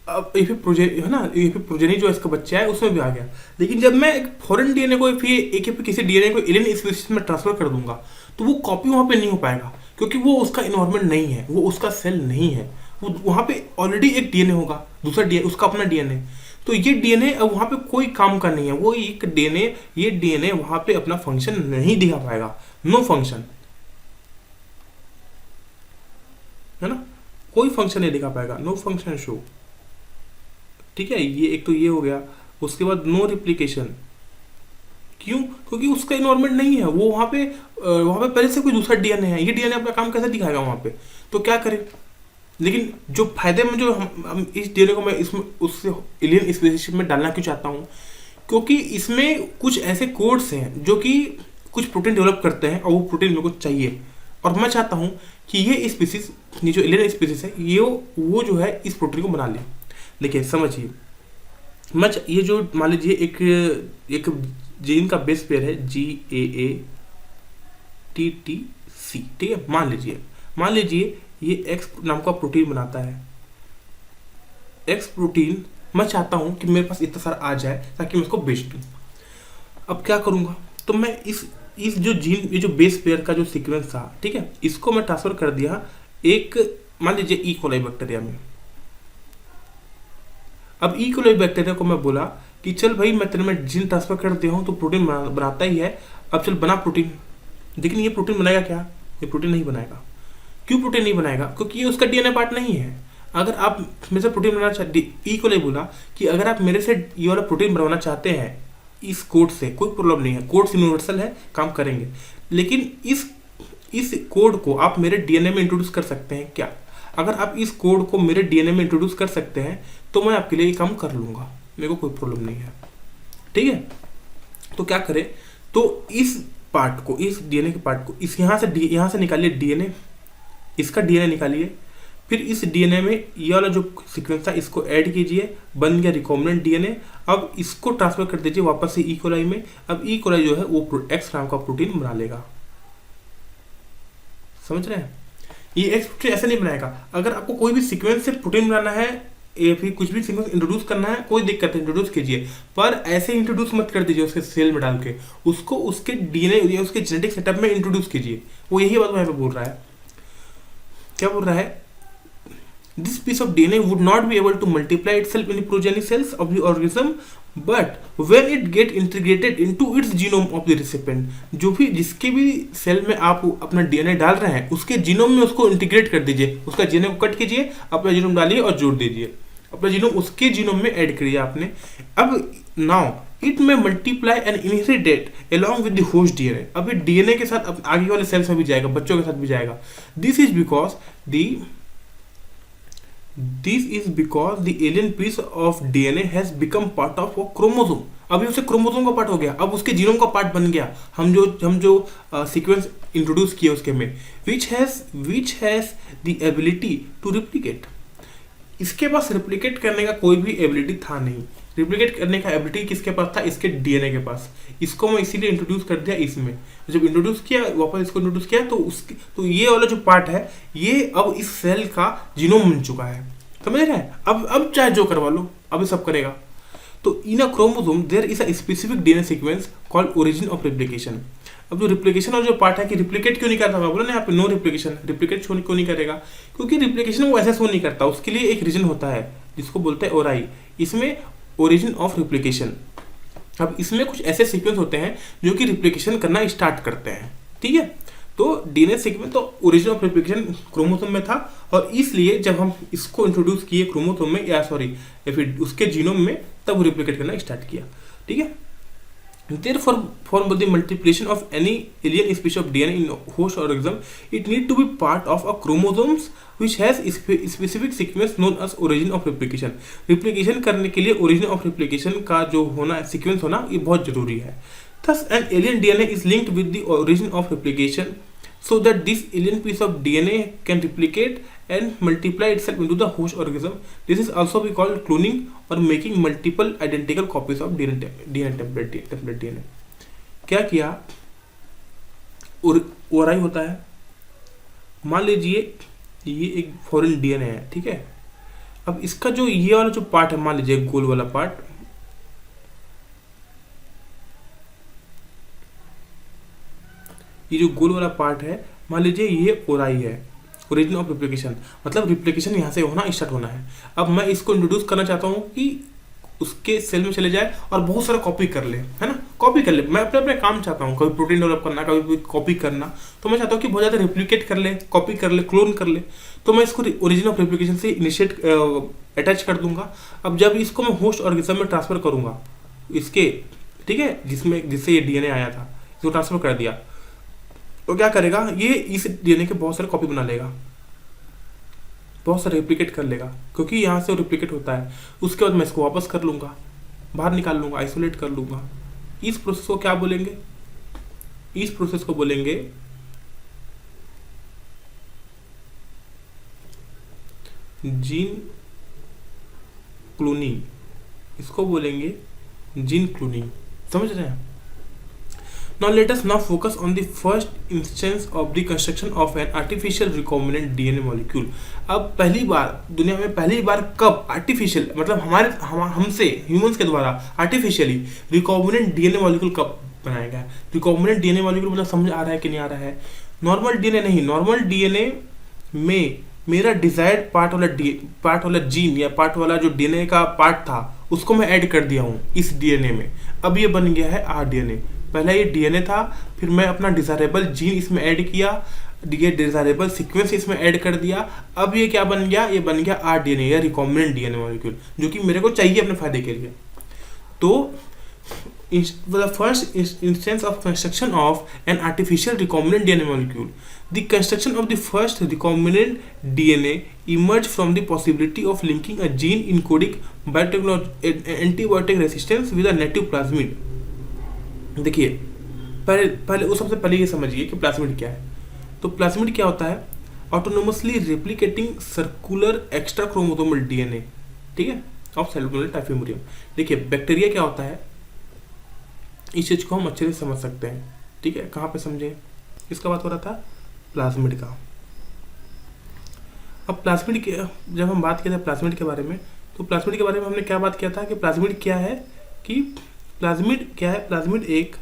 अब ये फिर प्रोजे है ना, ये फिर प्रोजेनी जो इसका बच्चा है उसमें भी आ गया। लेकिन जब मैं एक फॉरेन डीएनए को फिर एक किसी डीएनए को एलियन स्पीशीज में ट्रांसफर कर दूंगा तो वो कॉपी वहाँ पे नहीं हो पाएगा, क्योंकि वो उसका इन्वायरमेंट नहीं है, वो उसका सेल नहीं है। वो वहाँ पे ऑलरेडी एक डीएनए होगा, दूसरा डीएनए उसका अपना डीएनए। तो ये डीएनए अब वहाँ पे कोई काम का नहीं है, वो एक डीएनए, ये डीएनए वहाँ पे अपना फंक्शन नहीं दिखा पाएगा, नो फंक्शन, है ना, कोई फंक्शन नहीं दिखा पाएगा, नो फंक्शन शो। ठीक है, ये एक तो ये हो गया। उसके बाद नो रिप्लिकेशन, क्यों? क्योंकि उसका इन्वायरमेंट नहीं है, वो वहाँ पे पहले से कोई दूसरा डीएनए है, ये डीएनए अपना काम कैसे दिखाएगा वहाँ पे? तो क्या करें? लेकिन जो फायदे में जो हम इस डीएनए को मैं इसमें उससे एलियन स्पीशीज में डालना क्यों चाहता हूँ, क्योंकि इसमें कुछ ऐसे कोड्स हैं जो कि कुछ प्रोटीन डेवलप करते हैं और वो प्रोटीन मेरे को चाहिए, और मैं चाहता हूँ कि ये स्पीसीज, ये जो एलियन स्पीसीज है, ये वो जो है इस प्रोटीन को बना ले। देखिए समझिए, ये जो मान लीजिए एक जीन का बेस पेयर है GAATTC, ठीक है। मान लीजिए ये एक्स नाम का प्रोटीन बनाता है, एक्स प्रोटीन। मैं चाहता हूं कि मेरे पास इतना सारा आ जाए ताकि मैं इसको बेच दूं। अब क्या करूंगा? तो मैं इस जो जीन, ये जो बेस पेयर का जो सीक्वेंस था, ठीक है, इसको मैं ट्रांसफर कर दिया एक, मान लीजिए ई कोलाई बैक्टीरिया में। अब ई कोलाई बैक्टीरिया को मैं बोला कि चल भाई मैं तेरे में जीन ट्रांसफर कर दिया हूँ तो प्रोटीन बनाता ही है, अब चल बना प्रोटीन। लेकिन ये प्रोटीन बनाएगा क्या? ये प्रोटीन नहीं बनाएगा। क्यों प्रोटीन नहीं बनाएगा? क्योंकि ये उसका डीएनए पार्ट नहीं है। अगर आप मेरे से प्रोटीन बनाना चाहते, ई कोलाई बोला कि अगर आप मेरे से ये वाला प्रोटीन बनवाना चाहते हैं इस कोड से, कोई प्रॉब्लम नहीं है, कोड यूनिवर्सल है, काम करेंगे। लेकिन इस कोड को आप मेरे डीएनए में इंट्रोड्यूस कर सकते हैं क्या? अगर आप इस कोड को मेरे डीएनए में इंट्रोड्यूस कर सकते हैं तो मैं आपके लिए ये काम कर लूंगा, मेरे को कोई प्रॉब्लम नहीं है, ठीक है। तो क्या करें? तो इस पार्ट को, इस डीएनए के पार्ट को इस यहाँ से निकालिए डीएनए, इसका डीएनए निकालिए, फिर इस डीएनए में ये वाला जो सीक्वेंस था इसको ऐड कीजिए, बन गया रिकॉम्बिनेंट डीएनए। अब इसको ट्रांसफर कर दीजिए वापस से ई कोलाई में। अब ई कोलाई जो है वो एक्स नाम का प्रोटीन बना लेगा। समझ रहे हैं? ये एक्स प्रोटीन ऐसे नहीं बनाएगा। अगर आपको कोई भी सीक्वेंस से प्रोटीन बनाना है या फिर कुछ भी सीक्वेंस इंट्रोड्यूस करना है, कोई दिक्कत है, इंट्रोड्यूस कीजिए, पर ऐसे इंट्रोड्यूस मत कर दीजिए उसके सेल में डाल के, उसको उसके डीएनए या उसके जेनेटिक सेटअप में इंट्रोड्यूस कीजिए। वो यही बात वहां पे बोल रहा है। क्या बोल रहा है? This piece of DNA would not be able to multiply itself in the progeny cells of the organism, but when it get integrated into its genome of the recipient, जो भी जिसके भी सेल में आप अपना डीएनए डाल रहे हैं उसके जीनोम में उसको इंटीग्रेट कर दीजिए, उसका जीनोम को कट कीजिए, अपना जीनोम डालिए और जोड़ दीजिए, अपना जीनोम उसके जीनोम में ऐड करिए आपने। अब नाउ इट में multiply and inherited along with the host DNA। अब ये डीएनए के साथ अब आगे वाले सेल्स में भी जाएगा, बच्चों के साथ भी जाएगा। This is because the alien piece of DNA has become part of a chromosome। अभी उसे क्रोमोसोम का पार्ट हो गया, अब उसके जीनोम का पार्ट बन गया। हम जो सीक्वेंस इंट्रोड्यूस किए उसके में, which has the ability to replicate। इसके पास रिप्लिकेट करने का कोई भी एबिलिटी था नहीं। रिप्लिकेट करने का एबिलिटी किसके पास था? इसके डीएनए के पास। इसको मैं इसीलिए इंट्रोड्यूस कर दिया इसमें। जब इंट्रोड्यूस किया, वापस इसको इंट्रोड्यूस किया, तो ये वाला जो पार्ट है ये अब इस सेल का जीनोम बन चुका है। समझ रहे हैं? अब चाहे जो करवा लो, अब ये सब करेगा। तो in a chromosome there is a specific DNA sequence called origin of replication. अब जो रिप्लिकेशन और जो पार्ट है कि रिप्लिकेट क्यों नहीं करता, बोला ना यहाँ पे नो रिप्लिकेशन, रिप्लिकेट क्यों नहीं करेगा? क्योंकि रिप्लिकेशन वो ऐसे शो नहीं करता, उसके लिए एक रीजन होता है जिसको बोलते हैं ओराई। इसमें ओरिजिन ऑफ रिप्लिकेशन, अब इसमें कुछ ऐसे सीक्वेंस होते हैं जो कि रिप्लिकेशन करना स्टार्ट करते हैं, ठीक है। तो डीएनए सीक्वेंस तो ओरिजिन ऑफ रिप्लिकेशन क्रोमोसोम में था, और इसलिए जब हम इसको इंट्रोड्यूस किए क्रोमोसोम में या फिर उसके जीनोम में, तब रिप्लिकेट करना स्टार्ट किया, ठीक है। Therefore, for the multiplication of any alien species of DNA in host organism, it need to be part of a chromosomes which has specific sequence known as origin of replication। Replication करने के लिए origin of replication का जो होना sequence होना ये बहुत जरूरी है। Thus, an alien DNA is linked with the origin of replication so that this alien piece of DNA can replicate and multiply itself into the host organism। This is also be called cloning or making multiple identical copies of DNA template DNA। क्या किया? ओराई होता है, मान लीजिए ये एक foreign DNA है, ठीक है। अब इसका जो ये वाला जो पार्ट है, मान लीजिए गोल वाला पार्ट, ये जो गोल वाला पार्ट है, मान लीजिए ये ओराई है, ओरिजिन ऑफ रिप्लिकेशन, मतलब रिप्लिकेशन यहाँ से होना स्टार्ट होना है। अब मैं इसको इंट्रोड्यूस करना चाहता हूँ कि उसके सेल में चले जाए और बहुत सारा कॉपी कर ले, है ना, कॉपी कर ले। मैं अपने अपने काम चाहता हूँ, कभी प्रोटीन डेवलप करना, कभी कॉपी करना, तो मैं चाहता हूँ कि बहुत ज़्यादा रिप्लिकेट कर ले, कॉपी कर ले, क्लोन कर ले। तो मैं इसको ओरिजिन ऑफ रिप्लिकेशन से इनिशिएट अटैच कर दूंगा। अब जब इसको मैं होस्ट ऑर्गेनिज्म में ट्रांसफर करूंगा इसके, ठीक है, जिससे ये डीएनए आया था, इसको ट्रांसफर कर दिया, तो क्या करेगा, ये इस डीएनए के बहुत सारे कॉपी बना लेगा, बहुत सारे रिप्लिकेट कर लेगा, क्योंकि यहाँ से रिप्लिकेट होता है। उसके बाद मैं इसको वापस कर लूँगा, बाहर निकाल लूँगा, आइसोलेट कर लूँगा। इस प्रोसेस को क्या बोलेंगे, इस प्रोसेस को बोलेंगे जीन क्लोनिंग, इसको बोलेंगे जीन क्लोनिंग। समझ रहे हैं? Now let us now focus on the first instance of the construction of an artificial recombinant DNA molecule. अब पहली बार दुनिया में, पहली बार कब आर्टिफिशियल, मतलब हमसे ह्यूमंस के द्वारा आर्टिफिशियली रिकॉम्बिनेंट डीएनए मॉलिक्यूल कब बनाया गया? रिकॉम्बिनेंट डीएनए मॉलिक्यूल मतलब समझ आ रहा है कि नहीं आ रहा है? नॉर्मल डीएनए नहीं, नॉर्मल डीएनए में मेरा डिजायर्ड पार्ट वाला जीन या पार्ट वाला जो डीएनए का पार्ट था उसको मैं ऐड कर दिया हूँ इस डीएनए में। अब ये बन गया है आरडीएनए। पहला ये डीएनए था, फिर मैं अपना डिजायरेबल जीन इसमें ऐड किया, ये डिजायरेबल सीक्वेंस इसमें ऐड कर दिया। अब ये क्या बन गया, ये बन गया आरडीएनए या रिकॉम्बिनेंट डीएनए मॉलिक्यूल, जो कि मेरे को चाहिए अपने फायदे के लिए। तो the first instance of construction of an artificial recombinant DNA molecule. The construction of the first recombinant DNA emerged from the possibility of linking a gene encoding antibiotic resistance with a native plasmid. देखिए, पहले वो सबसे पहले ये समझिए कि plasmid क्या है। तो प्लाज्मिड क्या होता है? Autonomously replicating circular extra chromosomal DNA, ठीक है, ऑफ सेलुलर टाइफिमोरियम। देखिए, बैक्टीरिया क्या होता है, इस चीज को हम अच्छे से समझ सकते हैं, ठीक है। कहाँ पे समझे? इसका बात हो रहा था प्लाज्मिड का। अब प्लाज्मिड के, जब हम बात किए थे प्लाज्मिड के बारे में, तो प्लाज्मिड के बारे में हमने क्या बात किया था कि प्लाज्मिड क्या है, कि प्लाज्मिड क्या है, प्लाज्मिड एक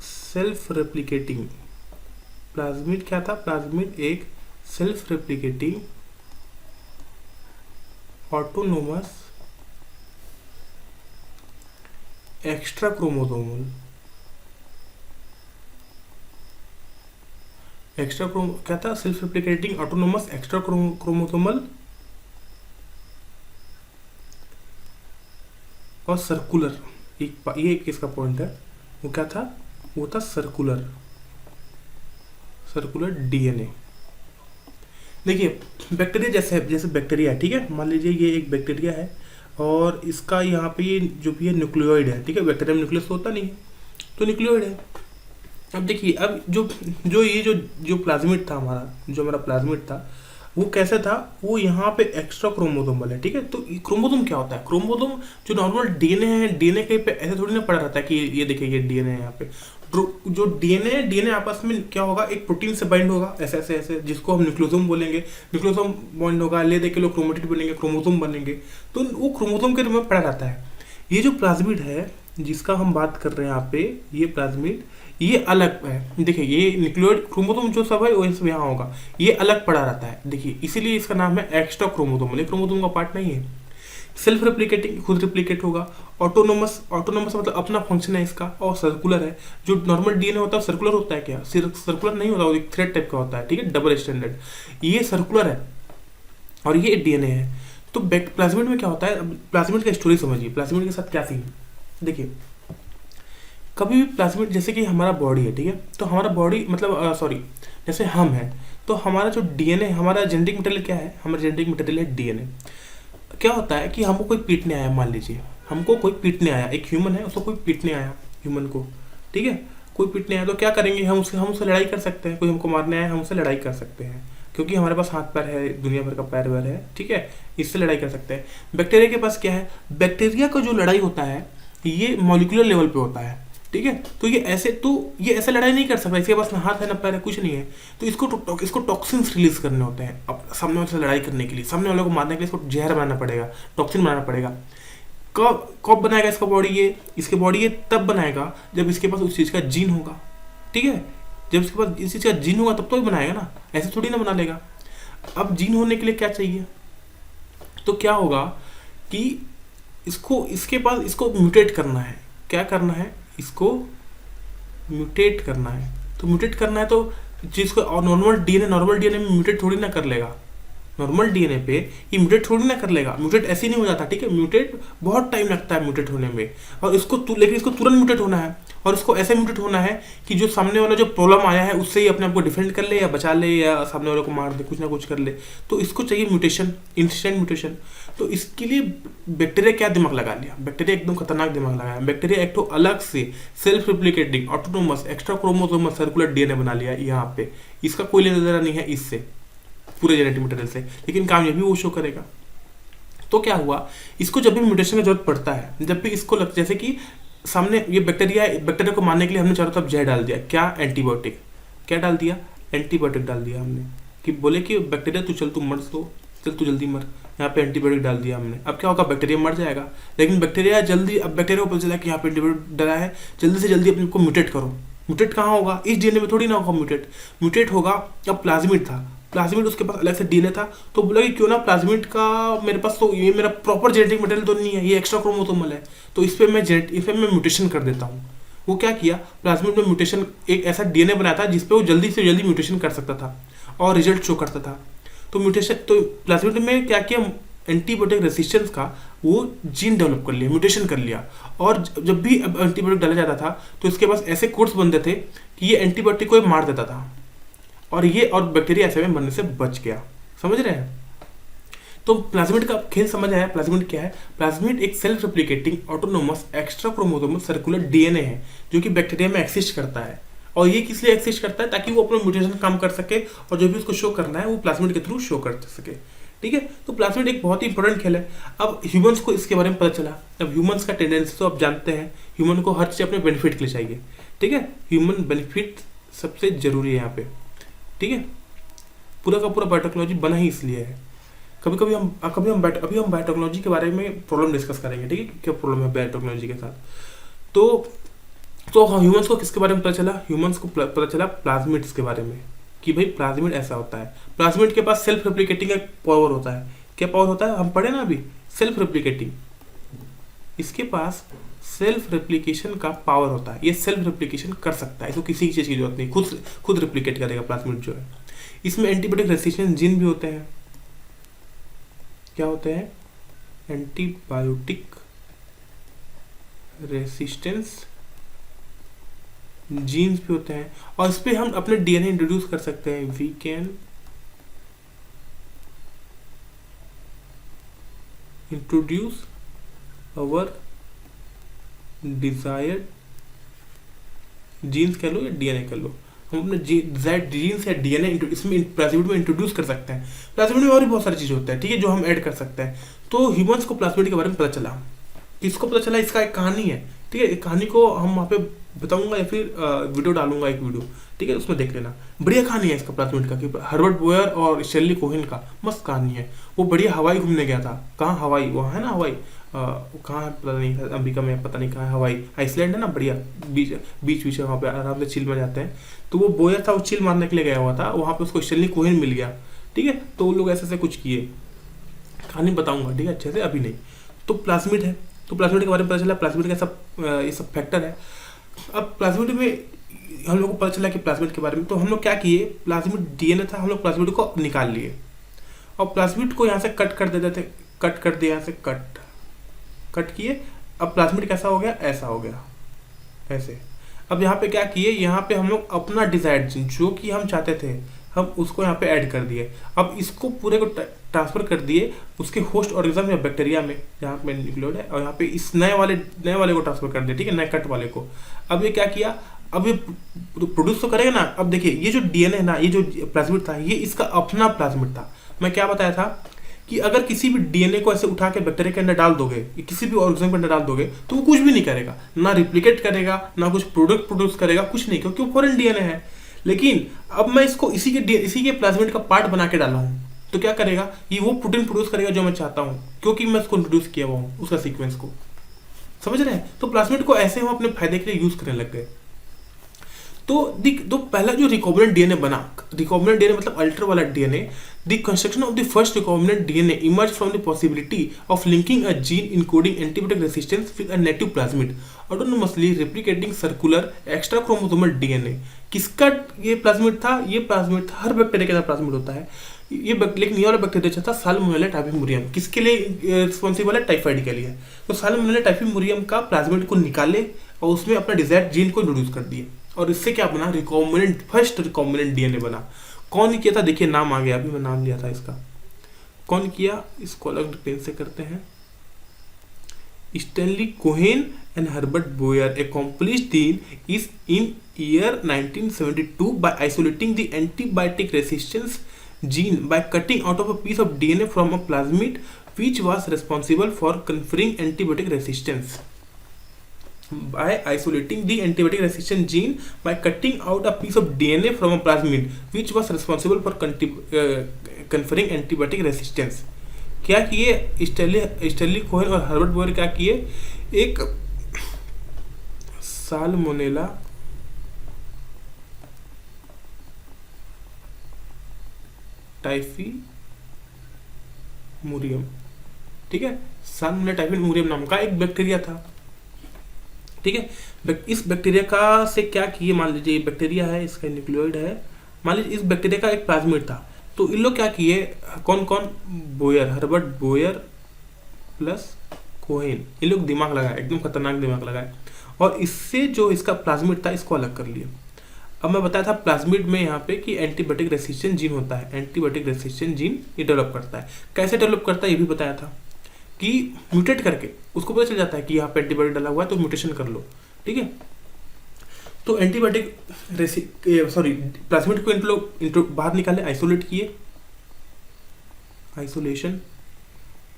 सेल्फ रेप्लिकेटिंग, प्लाज्मिड क्या था, प्लाज्मिड एक self replicating autonomous extra chromosomal, क्या था, self replicating autonomous extra chromosomal और सर्कुलर। ये एक इसका पॉइंट है, वो क्या था, वो था सर्कुलर डीएनए। देखिए, बैक्टीरिया जैसे बैक्टीरिया है, ठीक है, मान लीजिए ये एक बैक्टीरिया है और इसका यहाँ पे ये जो भी है न्यूक्लियोइड है, ठीक है, बैक्टीरिया में न्यूक्लियस होता नहीं है, तो न्यूक्लियोइड है। अब देखिए, अब जो प्लाज्मिड था हमारा प्लाज्मिड था, वो कैसे था, वो यहाँ पे एक्स्ट्रा क्रोमोसोमल है, ठीक है। तो क्रोमोसोम क्या होता है, क्रोमोसोम जो नॉर्मल डीएनए है, डीएनए कहीं पे ऐसे थोड़ी ना पड़ा रहता है कि ये देखिए ये डीएनए है, यहाँ पे जो डीएनए आपस में क्या होगा, एक प्रोटीन से बाइंड होगा, ऐसे जिसको हम न्यूक्लियोसोम बोलेंगे, न्यूक्लियोसोम बाइंड होगा, ले दे के लोग क्रोमेटिड बनेंगे, क्रोमोसोम बनेंगे, तो वो क्रोमोसोम के रूप में पड़ा रहता है। ये जो प्लाज्मिड है जिसका हम बात कर रहे हैं यहाँ पे, ये प्लाज्मिड, ये अलग है। देखिए, ये न्यूक्लियोइड क्रोमोसोम जो सब है वो सब यहाँ होगा, ये अलग पड़ा रहता है। देखिए, इसीलिए इसका नाम है एक्स्ट्रा क्रोमोसोम, ये क्रोमोसोम का पार्ट नहीं है। सेल्फ रेप्लिकेटिंग, खुद रिप्लिकेट होगा। ऑटोनोमस मतलब अपना फंक्शन है इसका। और सर्कुलर है, जो नॉर्मल डीएनए होता है सर्कुलर होता है क्या, सर्कुलर नहीं होता, वो एक थ्रेड टाइप का होता है, ठीक है, डबल स्टैंडर्ड। ये सर्कुलर है और ये डीएनए है। तो प्लाज्मिड में क्या होता है, प्लाज्मिड का स्टोरी समझिए, प्लाज्मिड के साथ क्या सीन। देखिए, कभी भी प्लाज्मिड, जैसे कि हमारा बॉडी है, ठीक है, तो हमारा बॉडी मतलब जैसे हम हैं, तो हमारा जो डीएनए, हमारा जेनेटिक मटेरियल क्या है, हमारा जेनेटिक मटेरियल है डीएनए। क्या होता है कि हमको कोई पीटने आया, मान लीजिए हमको कोई पीटने आया, एक ह्यूमन है, उसको कोई पीटने आया, ह्यूमन को, ठीक है, कोई पीटने आया, तो क्या करेंगे, हम उससे लड़ाई कर सकते हैं। कोई हमको मारने आया, हम उससे लड़ाई कर सकते हैं, क्योंकि हमारे पास हाथ पैर है, दुनिया भर का पैर वैर है, ठीक है, इससे लड़ाई कर सकते हैं। बैक्टीरिया के पास क्या है, बैक्टीरिया का जो लड़ाई होता है ये मॉलिक्यूलर लेवल पे होता है, ठीक है। तो ये ऐसे लड़ाई नहीं कर सकता, इसके पास ना हाथ है ना पैर है, कुछ नहीं है। तो इसको टॉक्सिन्स रिलीज करने होते हैं अब सामने वाले से लड़ाई करने के लिए, सामने वाले को मारने के लिए इसको जहर बनाना पड़ेगा, टॉक्सिन बनाना पड़ेगा। कब बनाएगा इसका बॉडी इसके बॉडी ये तब बनाएगा जब इसके पास उस चीज़ का जीन होगा, ठीक है। जब इसके पास इस चीज़ का जीन होगा तब तो ही बनाएगा ना, ऐसे थोड़ी ना बना लेगा। अब जीन होने के लिए क्या चाहिए, तो क्या होगा कि इसको म्यूटेट करना है। क्या करना है, इसको म्यूटेट करना है। तो म्यूटेट करना है तो चीज़ को नॉर्मल डीएनए में म्यूटेट थोड़ी ना कर लेगा, नॉर्मल डीएनए पे ये म्यूटेट थोड़ी ना कर लेगा। म्यूटेट ऐसे नहीं हो जाता, ठीक है। म्यूटेट बहुत टाइम लगता है म्यूटेट होने में, और लेकिन इसको तुरंत म्यूटेट होना है, और इसको ऐसे म्यूटेट होना है कि जो सामने वाला जो प्रॉब्लम आया है उससे ही अपने आप को डिफेंड कर ले या बचा ले या सामने वाले को मार दे, कुछ ना कुछ कर ले। तो इसको चाहिए म्यूटेशन, इंस्टेंट म्यूटेशन। तो इसके लिए बैक्टीरिया क्या दिमाग लगा लिया, बैक्टीरिया एकदम खतरनाक दिमाग लगाया। बैक्टीरिया एक तो अलग से self replicating autonomous extra chromosomes circular DNA बना लिया यहाँ पे। इसका कोई लेना देना नहीं है इससे, पूरे जेनेटिक मटेरियल से, लेकिन काम ये भी वो शो करेगा। तो क्या हुआ, इसको जब भी म्यूटेशन की जरूरत पड़ता है, जब भी इसको जैसे कि सामने ये बैक्टीरिया को मारने के लिए हमने चारों तरफ जहर डाल दिया, क्या एंटीबायोटिक, क्या डाल दिया, एंटीबायोटिक डाल दिया हमने, कि बोले कि बैक्टीरिया तू चल तू मर, तो चल तू जल्दी मर, यहाँ पे एंटीबायोटिक डाल दिया हमने। अब क्या होगा, बैक्टीरिया मर जाएगा। लेकिन बैक्टीरिया अब बैक्टीरिया को पता चला कि यहाँ पे एंटीबायोटिक डला है, जल्दी से जल्दी अपने को म्यूटेट करो। म्यूटेट कहाँ होगा, इस डीएनए में थोड़ी ना होगा म्यूटेट होगा। अब प्लाज्मिड था, प्लाज्मिड उसके पास अलग से डीएनए था, तो बोला कि क्यों ना प्लाज्मिड का मेरे पास तो ये मेरा प्रॉपर जेनेटिक मटेरियल तो नहीं है, ये एक्स्ट्रा क्रोमोसोमल है, तो इस पे मैं म्यूटेशन कर देता हूँ। वो क्या किया, प्लाज्मिड में म्यूटेशन एक ऐसा डीएनए बनाया था जिसपे वो जल्दी से जल्दी म्यूटेशन कर सकता था और रिजल्ट शो करता था। तो प्लाज्मिड में क्या किया, एंटीबायोटिक रेसिस्टेंस का वो जीन डेवलप कर लिया, म्यूटेशन कर लिया। और जब भी एंटीबायोटिक डाला जाता था तो इसके पास ऐसे कोड्स बनते थे कि ये एंटीबायोटिक को मार देता था, और बैक्टीरिया ऐसे में मरने से बच गया। समझ रहे हैं। तो प्लाज्मिड का खेल समझ आया। प्लाज्मिड क्या है, प्लाज्मिड एक self replicating autonomous extra chromosomal circular DNA है जो कि बैक्टीरिया में एक्सिस्ट करता है। और ये किस लिए एक्सिस्ट करता है, ताकि वो अपना म्यूटेशन काम कर सके और जो भी उसको शो करना है वो प्लाज्मिड के थ्रू शो कर सके, ठीक है। तो प्लाज्मिड एक बहुत ही इंपॉर्टेंट खेल है। अब ह्यूमंस को इसके बारे में पता चला। अब ह्यूमंस का टेंडेंसी तो आप जानते हैं, ह्यूमन को हर चीज अपने बेनिफिट के लिए चाहिए, ठीक है। ह्यूमन बेनिफिट सबसे जरूरी है यहाँ पे, ठीक है। पूरा का पूरा बायोटेक्नोलॉजी बना ही इसलिए है। अभी हम बायोटेक्नोलॉजी के बारे में प्रॉब्लम डिस्कस करेंगे, ठीक है, क्या प्रॉब्लम है बायोटेक्नोलॉजी के साथ। तो ह्यूमंस को किसके बारे में पता चला, ह्यूमंस को पता चला प्लाज्मिड्स के बारे में, कि भाई प्लाज्मिड ऐसा होता है। प्लाज्मिड के पास सेल्फ रेप्लिकेटिंग का पावर होता है। क्या पावर होता है, हम पढ़े ना अभी, सेल्फ रेप्लिकेटिंग। इसके पास सेल्फ रेप्लिकेशन का पावर होता है, ये सेल्फ रेप्लिकेशन कर सकता है, इसको किसी चीज़ की जरूरत नहीं, खुद रेप्लिकेट करेगा प्लाज्मिड जो है। इसमें एंटीबायोटिक रेसिस्टेंस जीन भी होते हैं। क्या होते हैं, एंटीबायोटिक रेसिस्टेंस जीन्स भी होते हैं, और इस पे हम अपने डीएनए इंट्रोड्यूस कर सकते हैं। We can introduce our desired genes कह लो या डीएनए कह लो, हम अपने जीन्स या डीएनए इसमें प्लाज्मिड में इंट्रोड्यूस कर सकते हैं। प्लाज्मिड में और भी बहुत सारी चीज़ होता है, ठीक है, जो हम ऐड कर सकते हैं। तो ह्यूमंस को प्लाज्मिड के बारे में पता चला। इसको पता चला, इसका एक कहानी है, ठीक है। एक कहानी को हम वहाँ पे बताऊंगा या फिर वीडियो डालूंगा, एक वीडियो, ठीक है, उसमें देख लेना। बढ़िया कहानी है इसका प्लाज्मिड का, कि हर्बर्ट बोयर और स्टैनली कोहेन का मस्त कहानी है। वो बढ़िया हवाई घूमने गया था। कहाँ, हवाई, वहाँ है ना हवाई, कहाँ है पता नहीं, अमेरिका में पता नहीं कहाँ है, हवाई आइसलैंड है ना, बढ़िया बीच है, वहाँ पे आराम से चिल में जाते हैं। तो वो बोयर था, वो चिल मारने के लिए गया हुआ था, वहाँ पे उसको स्टैनली कोहेन मिल गया, ठीक है। तो वो लोग ऐसे कुछ किए, कहानी बताऊंगा, ठीक है, अच्छे से, अभी नहीं। तो प्लाज्मिड है, तो प्लाज्मिड के बारे में पता चला, प्लाज्मिड का ये सब फैक्टर है। अब प्लाज्मिड में हम लोग को पता चला कि प्लाज्मिड के बारे में, तो हम लोग क्या किए, प्लाज्मिड डीएनए था, हम लोग प्लाज्मिड को निकाल लिए और प्लाज्मिड को यहाँ से कट कर देते थे, कट कर दिया, यहाँ से कट किए। अब प्लाज्मिड कैसा हो गया, ऐसा हो गया, ऐसे। अब यहाँ पे क्या किए, यहाँ पे हम लोग अपना डिजायर्ड जीन जो कि हम चाहते थे, हम उसको यहाँ पे ऐड कर दिए। अब इसको पूरे को ट्रांसफर कर दिए उसके होस्ट ऑर्गेनिज्म या बैक्टीरिया में जहाँ पे न्यूक्लियोइड है, और यहाँ पे इस नए वाले को ट्रांसफर कर दिया, ठीक है, नए कट वाले को। अब ये क्या किया, अब ये प्रोड्यूस तो करेगा ना। अब देखिए, ये जो डीएनए है ना, ये जो प्लाज्मिड था, ये इसका अपना प्लाज्मिड था। मैं क्या बताया था कि अगर किसी भी डीएनए को ऐसे उठा के बैक्टीरिया के अंदर डाल दोगे, किसी भी ऑर्गेनिज्म के अंदर डाल दोगे, तो वो कुछ भी नहीं करेगा, ना रिप्लिकेट करेगा, ना कुछ प्रोडक्ट प्रोड्यूस करेगा, कुछ नहीं, क्योंकि वो फॉरेन डीएनए है। लेकिन अब मैं इसको इसी के प्लाज्मिड का पार्ट बना के डाला हूँ, तो क्या करेगा, ये वो प्रोटीन प्रोड्यूस करेगा जो मैं चाहता हूँ, क्योंकि मैं उसको इंट्रोड्यूस किया हुआ हूँ, उसका सीक्वेंस को। समझ रहे हैं? तो प्लाज्मिड को ऐसे हम अपने फायदे के लिए यूज करने लग गए। तो पहला जो रिकॉम्बिनेंट डीएनए बना, रिकॉम्बिनेंट डीएनए मतलब अल्टर वाला DNA, the construction of the first recombinant DNA emerge from the possibility of linking a gene encoding antibiotic resistance with a native plasmid autonomously replicating circular extra chromosomal DNA. किसका ये plasmid था? ये plasmid था, हर bacteria के अंदर plasmid होता है ये, लेकिन ये वाला बैक्टीरिया था साल्मोनेला टाइफीमुरियम। किसके लिए रिस्पॉन्सिबल है? टाइफाइड के लिए। तो साल्मोनेला टाइफीमुरियम का प्लाज्मिड को निकाले और उसमें अपना डिजायर्ड जीन को इंट्रोड्यूस कर दिए, और इससे क्या बना? रिकॉम्बिनेंट, फर्स्ट रिकॉम्बिनेंट डीएनए बना। कौन किया था? देखिए नाम आ गया, अभी मैं नाम लिया था इसका। कौन किया? इसको अलग पेन से करते हैं। Stanley Cohen and Herbert Boyer accomplished is in year 1972 by isolating the antibiotic resistance gene by cutting out of a piece of DNA from a plasmid which was responsible for conferring antibiotic resistance. By isolating the antibiotic resistant gene by cutting out a piece of DNA from a plasmid which was responsible for conferring antibiotic resistance. क्या किए Stanley Cohen और Herbert Boyer? क्या किए? एक salmonella टाइफीमुरियम, ठीक है, salmonella टाइफीमुरियम नाम का एक बैक्टीरिया था, ठीक है। इस बैक्टीरिया का से क्या किए, मान लीजिए बैक्टीरिया है, इसका न्यूक्लियोइड है, मान लीजिए इस बैक्टीरिया का एक प्लाज्मिड था, तो इन लोग क्या किए, कौन कौन? Boyer, Herbert Boyer plus Cohen, इन लोग दिमाग लगाए, एकदम खतरनाक दिमाग लगाए, और इससे जो इसका प्लाज्मिड था इसको अलग कर लिया। अब मैं बताया था प्लाज्मिड में यहाँ पे कि एंटीबायोटिक रेसिस्टेंट जीन होता है, एंटीबायोटिक रेसिस्टेंट जीन ये डेवलप करता है। कैसे डेवलप करता है ये भी बताया था कि म्यूटेट करके उसको पता चल जाता है कि यहाँ पे एंटीबायोटिक डाला हुआ है तो म्यूटेशन कर लो, ठीक है। तो एंटीबायोटिक प्लाज्मिड को इन लोग बाहर निकाले, आइसोलेट किए, आइसोलेशन,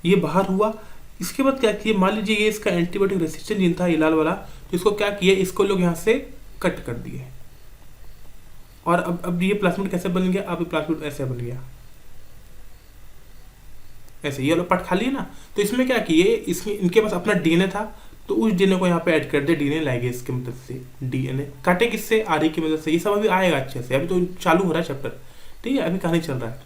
ये बाहर हुआ। इसके बाद क्या किए, मान लीजिए ये इसका एंटीबायोटिक रेसिस्टेंट जीन था, ये लाल वाला, तो इसको क्या किए, इसको लोग यहाँ से कट कर दिए, और अब ये प्लाज्मिड कैसे बन गया? अब ये प्लाज्मिड ऐसे बन गया, ऐसे ये वाला पार्ट खाली है ना। तो इसमें क्या किए, इसमें इनके पास अपना डीएनए था, तो उस डीएनए को यहाँ पे ऐड कर दे, डीएनए लाइगेज की मदद से, डीएनए काटे किससे? आरई की मदद से। ये सब अभी आएगा अच्छे से, अभी तो चालू हो रहा है चैप्टर, ठीक है, अभी कहानी चल रहा है।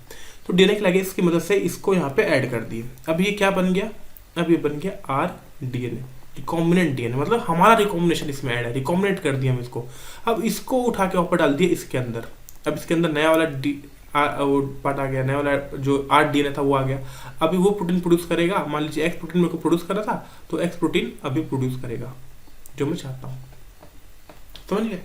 तो डीएनए की लाइगेज की मदद से इसको यहाँ पे ऐड कर दिए। अब ये क्या बन गया? अब ये बन गया आर डीएनए, रिकॉम्बिनेंट डीएनए, मतलब हमारा रिकॉम्बिनेशन इसमें ऐड है, रिकॉम्बिनेट कर दिया हम इसको। अब इसको उठा के ऊपर डाल दिया इसके अंदर। अब इसके अंदर नया वाला वो पार्ट आ गया, नया वाला जो आर डीएनए था वो आ गया। अभी वो प्रोटीन प्रोड्यूस करेगा, मान लीजिए एक्स प्रोटीन मेरे को प्रोड्यूस कर रहा था, तो एक्स प्रोटीन अभी प्रोड्यूस करेगा जो मैं चाहता हूँ। समझ गए?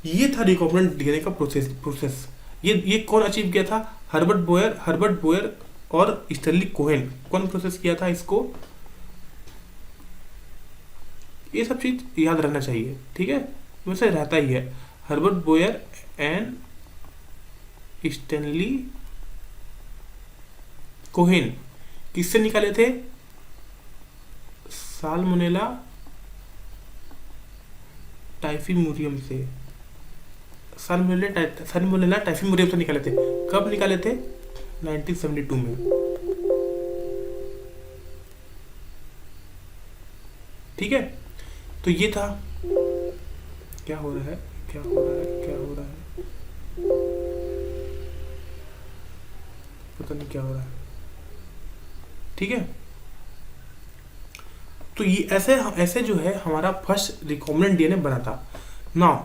ये था रिकॉम्बिनेंट डीएनए का प्रोसेस। ये कौन अचीव किया था? हर्बर्ट बोयर और स्टैनली कोहेन। कौन प्रोसेस किया था इसको? ये सब चीज याद रखना चाहिए, ठीक है, वैसे रहता ही है। Herbert Boyer and Stanley Cohen किससे निकाले थे? साल्मोनेला टाइफीमुरियम से, साल्मोनेला टाइफीमुरियम से निकाले थे। कब निकाले थे? 1972 में, ठीक है। तो ये था, क्या हो रहा है, क्या हो रहा है, क्या हो रहा है, पता नहीं क्या हो रहा है, ठीक है। तो ये ऐसे जो है हमारा फर्स्ट रिकॉम्बिनेंट डीएनए बना था। Now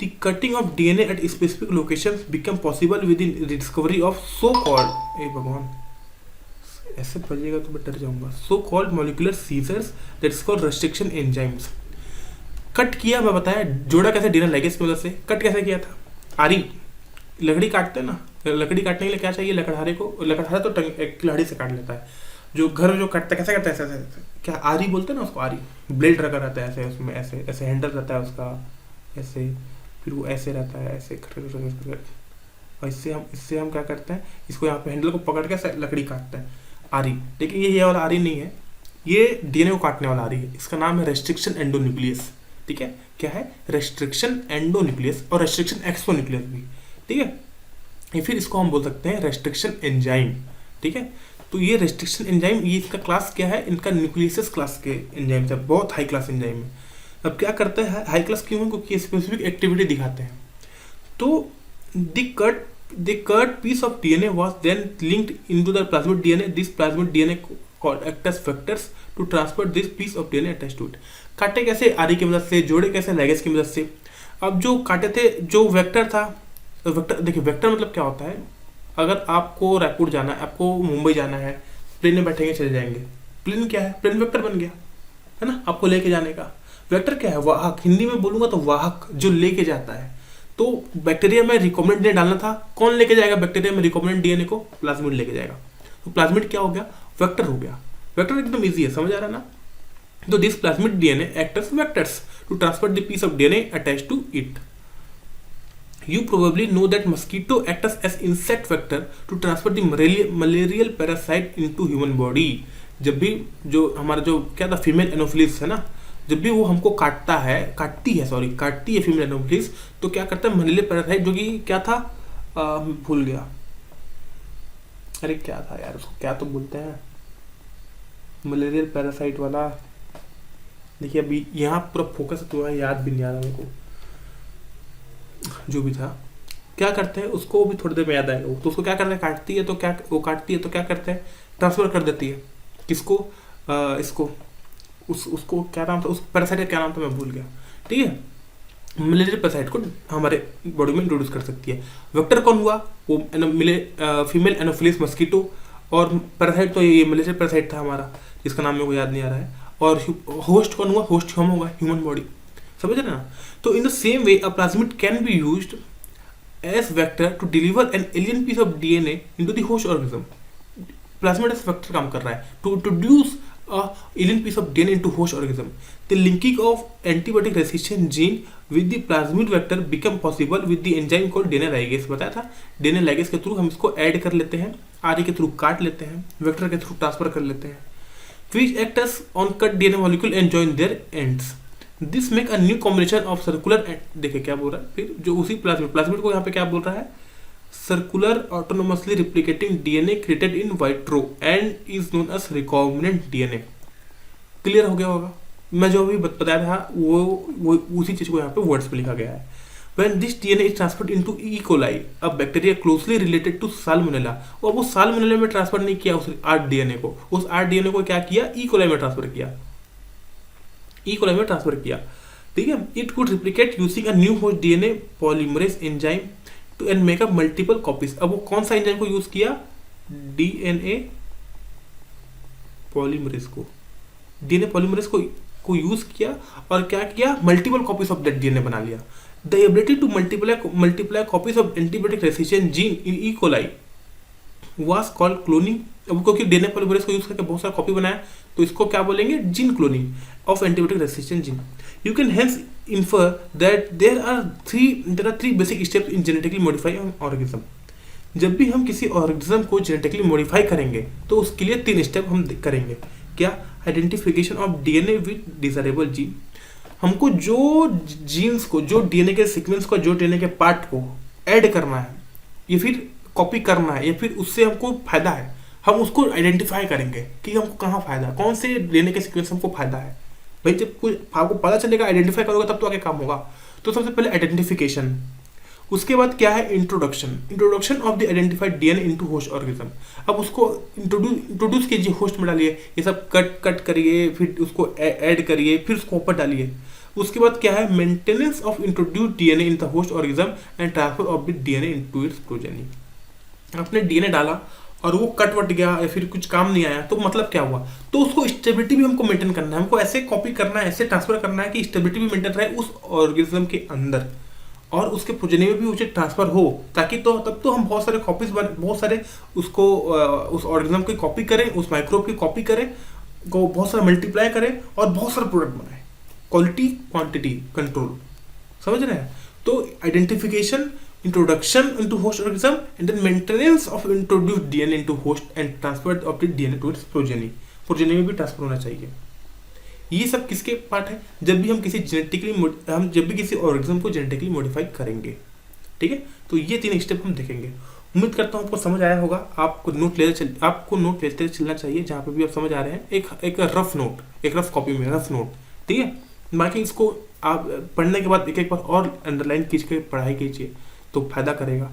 the cutting of DNA at specific locations become possible with the discovery of so called, ए भगवान ऐसे पढ़िएगा तो मैं डर जाऊंगा, so called molecular scissors that is called restriction enzymes. Cut किया, मैं बताया जोड़ा कैसे, डीएनए लाइगेज की मदद से। कट कैसे किया था? आरी, लकड़ी काटते ना, लकड़ी काटने के लिए क्या चाहिए? लकड़हारे को, लकड़हारा तो एक लकड़ी से काट लेता है, जो घर में जो काटता है कैसे करता है? ऐसे क्या आरी बोलते हैं ना उसको, आरी, ब्लेड रखा रहता है ऐसे, उसमें ऐसे ऐसे हैंडल रहता है उसका, ऐसे, फिर वो ऐसे रहता है, ऐसे और इससे हम क्या करते हैं, इसको यहाँ पे हैंडल को पकड़ के लकड़ी काटते हैं। आरी, लेकिन ये वाला आरी नहीं है, ये डीएनए को काटने वाला आरी है। इसका नाम है रेस्ट्रिक्शन एंडोन्यूक्लियस। ठीक है, क्या है? रेस्ट्रिक्शन एंडोन्यूक्लियस और रेस्ट्रिक्शन एक्सोन्यूक्लियस भी। ठीक है, या फिर इसको हम बोल सकते हैं रेस्ट्रिक्शन एंजाइम। ठीक है, तो ये रेस्ट्रिक्शन एंजाइम, ये इसका क्लास क्या है? इनका न्यूक्लियस क्लास के एंजाइम है, बहुत हाई क्लास एंजाइम है। अब क्या करता है हाई क्लास क्यों है? क्योंकि स्पेसिफिक एक्टिविटी दिखाते हैं। तो the cut piece of DNA was then linked into the plasmid DNA. This plasmid DNA act as vectors to transfer this piece of DNA attached to it. काटे कैसे? आरी की मदद से। जोड़े कैसे? लैगेज की मदद से। अब जो काटे थे, जो वेक्टर था, तो वेक्टर देखिए, वेक्टर मतलब क्या होता है? अगर आपको रायपुर जाना है, आपको मुंबई जाना है, प्लेन में बैठेंगे चले जाएंगे। प्लेन क्या है? प्लेन वेक्टर बन गया है ना, आपको लेके जाने का। वेक्टर क्या है? वाहक। हिंदी में बोलूंगा तो वाहक, जो लेके जाता है। तो बैक्टीरिया में रिकॉम्बिनेंट डीएनए डालना था, कौन लेके जाएगा बैक्टीरिया में रिकॉम्बिनेंट डीएनए को? प्लाज्मिड लेके जाएगा। तो प्लाज्मिड क्या हो गया? वेक्टर हो गया। वेक्टर एकदम इजी है, समझ आ रहा है ना? तो this plasmid DNA act as vectors to transfer the piece of DNA attached to it. You probably know that mosquito acts as insect vector to transfer the malarial parasite into human body. जब भी जो हमारा जो क्या था female Anopheles है ना, जब भी वो हमको काटती है फीमेल एनोफिलिस, तो क्या करता है? मलेरिया पैरासाइट, जो कि क्या था, भूल गया, अरे क्या था यार, उसको क्या तो बोलते हैं, मलेरिया पैरासाइट वाला। देखिए अभी यहाँ पूरा फोकस तो है, याद भी नहीं आ रहा मेरे को, जो भी था। क्या करते हैं उसको भी थोड़ी देर में याद आएगा वो। तो उसको क्या करते हैं? काटती है तो क्या करते हैं? ट्रांसफर कर देती है। किसको? इसको, उसको क्या नाम था? उस पैरासाइट का क्या नाम था मैं भूल गया। ठीक है, मलेरिया पैरासाइट को हमारे बॉडी में इंट्रोड्यूस कर सकती है। वेक्टर कौन हुआ? वो फीमेल एनोफिलिस मस्कीटो, और पैरासाइट तो ये मलेरिया पैरासाइट था हमारा, जिसका नाम मेरे को याद नहीं आ रहा है। और होस्ट कौन हुआ? होस्ट हम होगा ह्यूमन बॉडी। समझ रहे ना? तो in the same way a plasmid can be used as vector to deliver an alien piece of DNA into the host organism. Plasmid as vector काम कर रहा है to introduce a alien piece of DNA into host organism. The linking of antibiotic resistant gene with the plasmid vector become possible with the enzyme called DNA ligase. बताया था, DNA ligase के through हम इसको add कर लेते हैं, RA के through काट लेते हैं, वेक्टर के थ्रू ट्रांसफर कर लेते हैं, which act as on cut DNA molecule and join their ends. This make a new combination of circular देखिए क्या बोल रहा है फिर, जो उसी प्लाज्मिड को यहाँ पे क्या बोल रहा है? Circular autonomously replicating DNA created in vitro and is known as recombinant DNA. Clear हो गया होगा? मैं जो अभी बताया था वो उसी चीज को यहाँ पे वर्ड्स पे लिखा गया है। When this DNA is transferred into E. coli, a bacteria closely related to Salmonella, और वो Salmonella में ट्रांसफर नहीं किया उस RDNA को, उस RDNA को क्या किया? E. coli में ट्रांसफर किया, E. coli में ट्रांसफर किया। ठीक है, it could replicate using a new host DNA polymerase enzyme and makeup multiple copies. अब वो कौन सा एंजाइम को यूज किया? डीएनए पॉलीमरेज को यूज किया, और क्या किया? Multiple copies of that DNA बना लिया। The ability to multiply copies of antibiotic resistant gene in E coli was called cloning. अब क्योंकि डीएनए पॉलीमरेज को यूज करके बहुत सारा कॉपी बनाया, तो इसको क्या बोलेंगे? Gene cloning of antibiotic resistant gene. You can hence infer that there are three basic steps in genetically modify an organism. जब भी हम किसी ऑर्गेनिज्म को जेनेटिकली मॉडिफाई करेंगे तो उसके लिए 3 स्टेप हम करेंगे। क्या? Identification of DNA with desirable gene. हमको जो जीन्स को, जो डीएनए के सीक्वेंस को, जो डीएनए के पार्ट को ऐड करना है या फिर कॉपी करना है, या फिर उससे हमको फायदा है, हम उसको आइडेंटिफाई करेंगे कि हमको कहाँ फायदा है, कौन से डीएनए के सीक्वेंस हमको फायदा है। भाई जब कुछ आपको पता चलेगा, आइडेंटिफाई करोगे, तब तो आगे काम होगा। तो सबसे पहले आइडेंटिफिकेशन, उसके बाद क्या है? Introduction of the identified DNA into host organism. अब उसको इंट्रोड्यूस कीजिए, होस्ट में डालिए, ये सब कट करिए, फिर उसको ऐड करिए, फिर उसको ऊपर डालिए। उसके बाद क्या है? Maintenance of introduced DNA in the host organism and transfer of the DNA into its progeny. आपने डीएनए डाला और वो कट गया या फिर कुछ काम नहीं आया, तो मतलब क्या हुआ? तो उसको स्टेबिलिटी भी हमको मेंटेन करना है, हमको ऐसे कॉपी करना है, ऐसे ट्रांसफर करना है कि स्टेबिलिटी भी मेंटेन रहे उस ऑर्गेनिज्म के अंदर, और उसके प्रोजेनी में भी उचित ट्रांसफर हो, ताकि तो तब तो हम बहुत सारे कॉपीज बहुत सारे उसको उस ऑर्गेनिज्म की कॉपी करें, उस माइक्रोब की कॉपी करें, को बहुत सारा मल्टीप्लाई करें और बहुत सारे प्रोडक्ट बनाएं। क्वालिटी क्वांटिटी कंट्रोल, समझ रहे हैं? तो identification introduction into host organism and then maintenance of introduced DNA into host and transfer of the DNA towards progeny. Progeny में भी ट्रांसफर होना चाहिए। ये सब किसके पार्ट है? जब भी हम किसी ऑर्गेनिज्म को जेनेटिकली मॉडिफाई करेंगे, ठीक है। तो ये 3 स्टेप हम देखेंगे। उम्मीद करता हूँ आपको समझ आया होगा। आपको नोट लेते चलना चाहिए जहाँ पे भी आप समझ आ रहे हैं। एक रफ नोट, एक रफ कॉपी में रफ नोट, ठीक है। बाकी इसको आप पढ़ने के बाद एक बार और अंडरलाइन कीजिए, पढ़ाई कीजिए तो फायदा करेगा।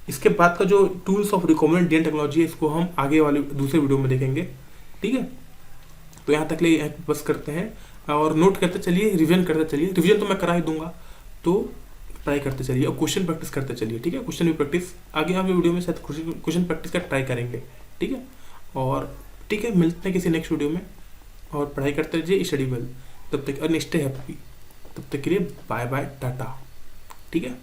इसके बाद का जो tools of recombinant DNA technology है, इसको हम आगे वाले दूसरे वीडियो में देखेंगे, ठीक है। तो यहाँ तक ले बस करते हैं और नोट करते चलिए, रिवीजन करते चलिए। रिवीजन तो मैं करा ही दूंगा, तो ट्राई करते चलिए और क्वेश्चन प्रैक्टिस करते चलिए, ठीक है। क्वेश्चन भी प्रैक्टिस आगे वीडियो में शायद क्वेश्चन प्रैक्टिस का ट्राई करेंगे, ठीक है। और ठीक है, मिलते हैं किसी नेक्स्ट वीडियो में और पढ़ाई करते रहिए, स्टडी वेल। तब तक और नेक्स्ट हैप्पी। तब तक के लिए बाय बाय, टाटा, ठीक है।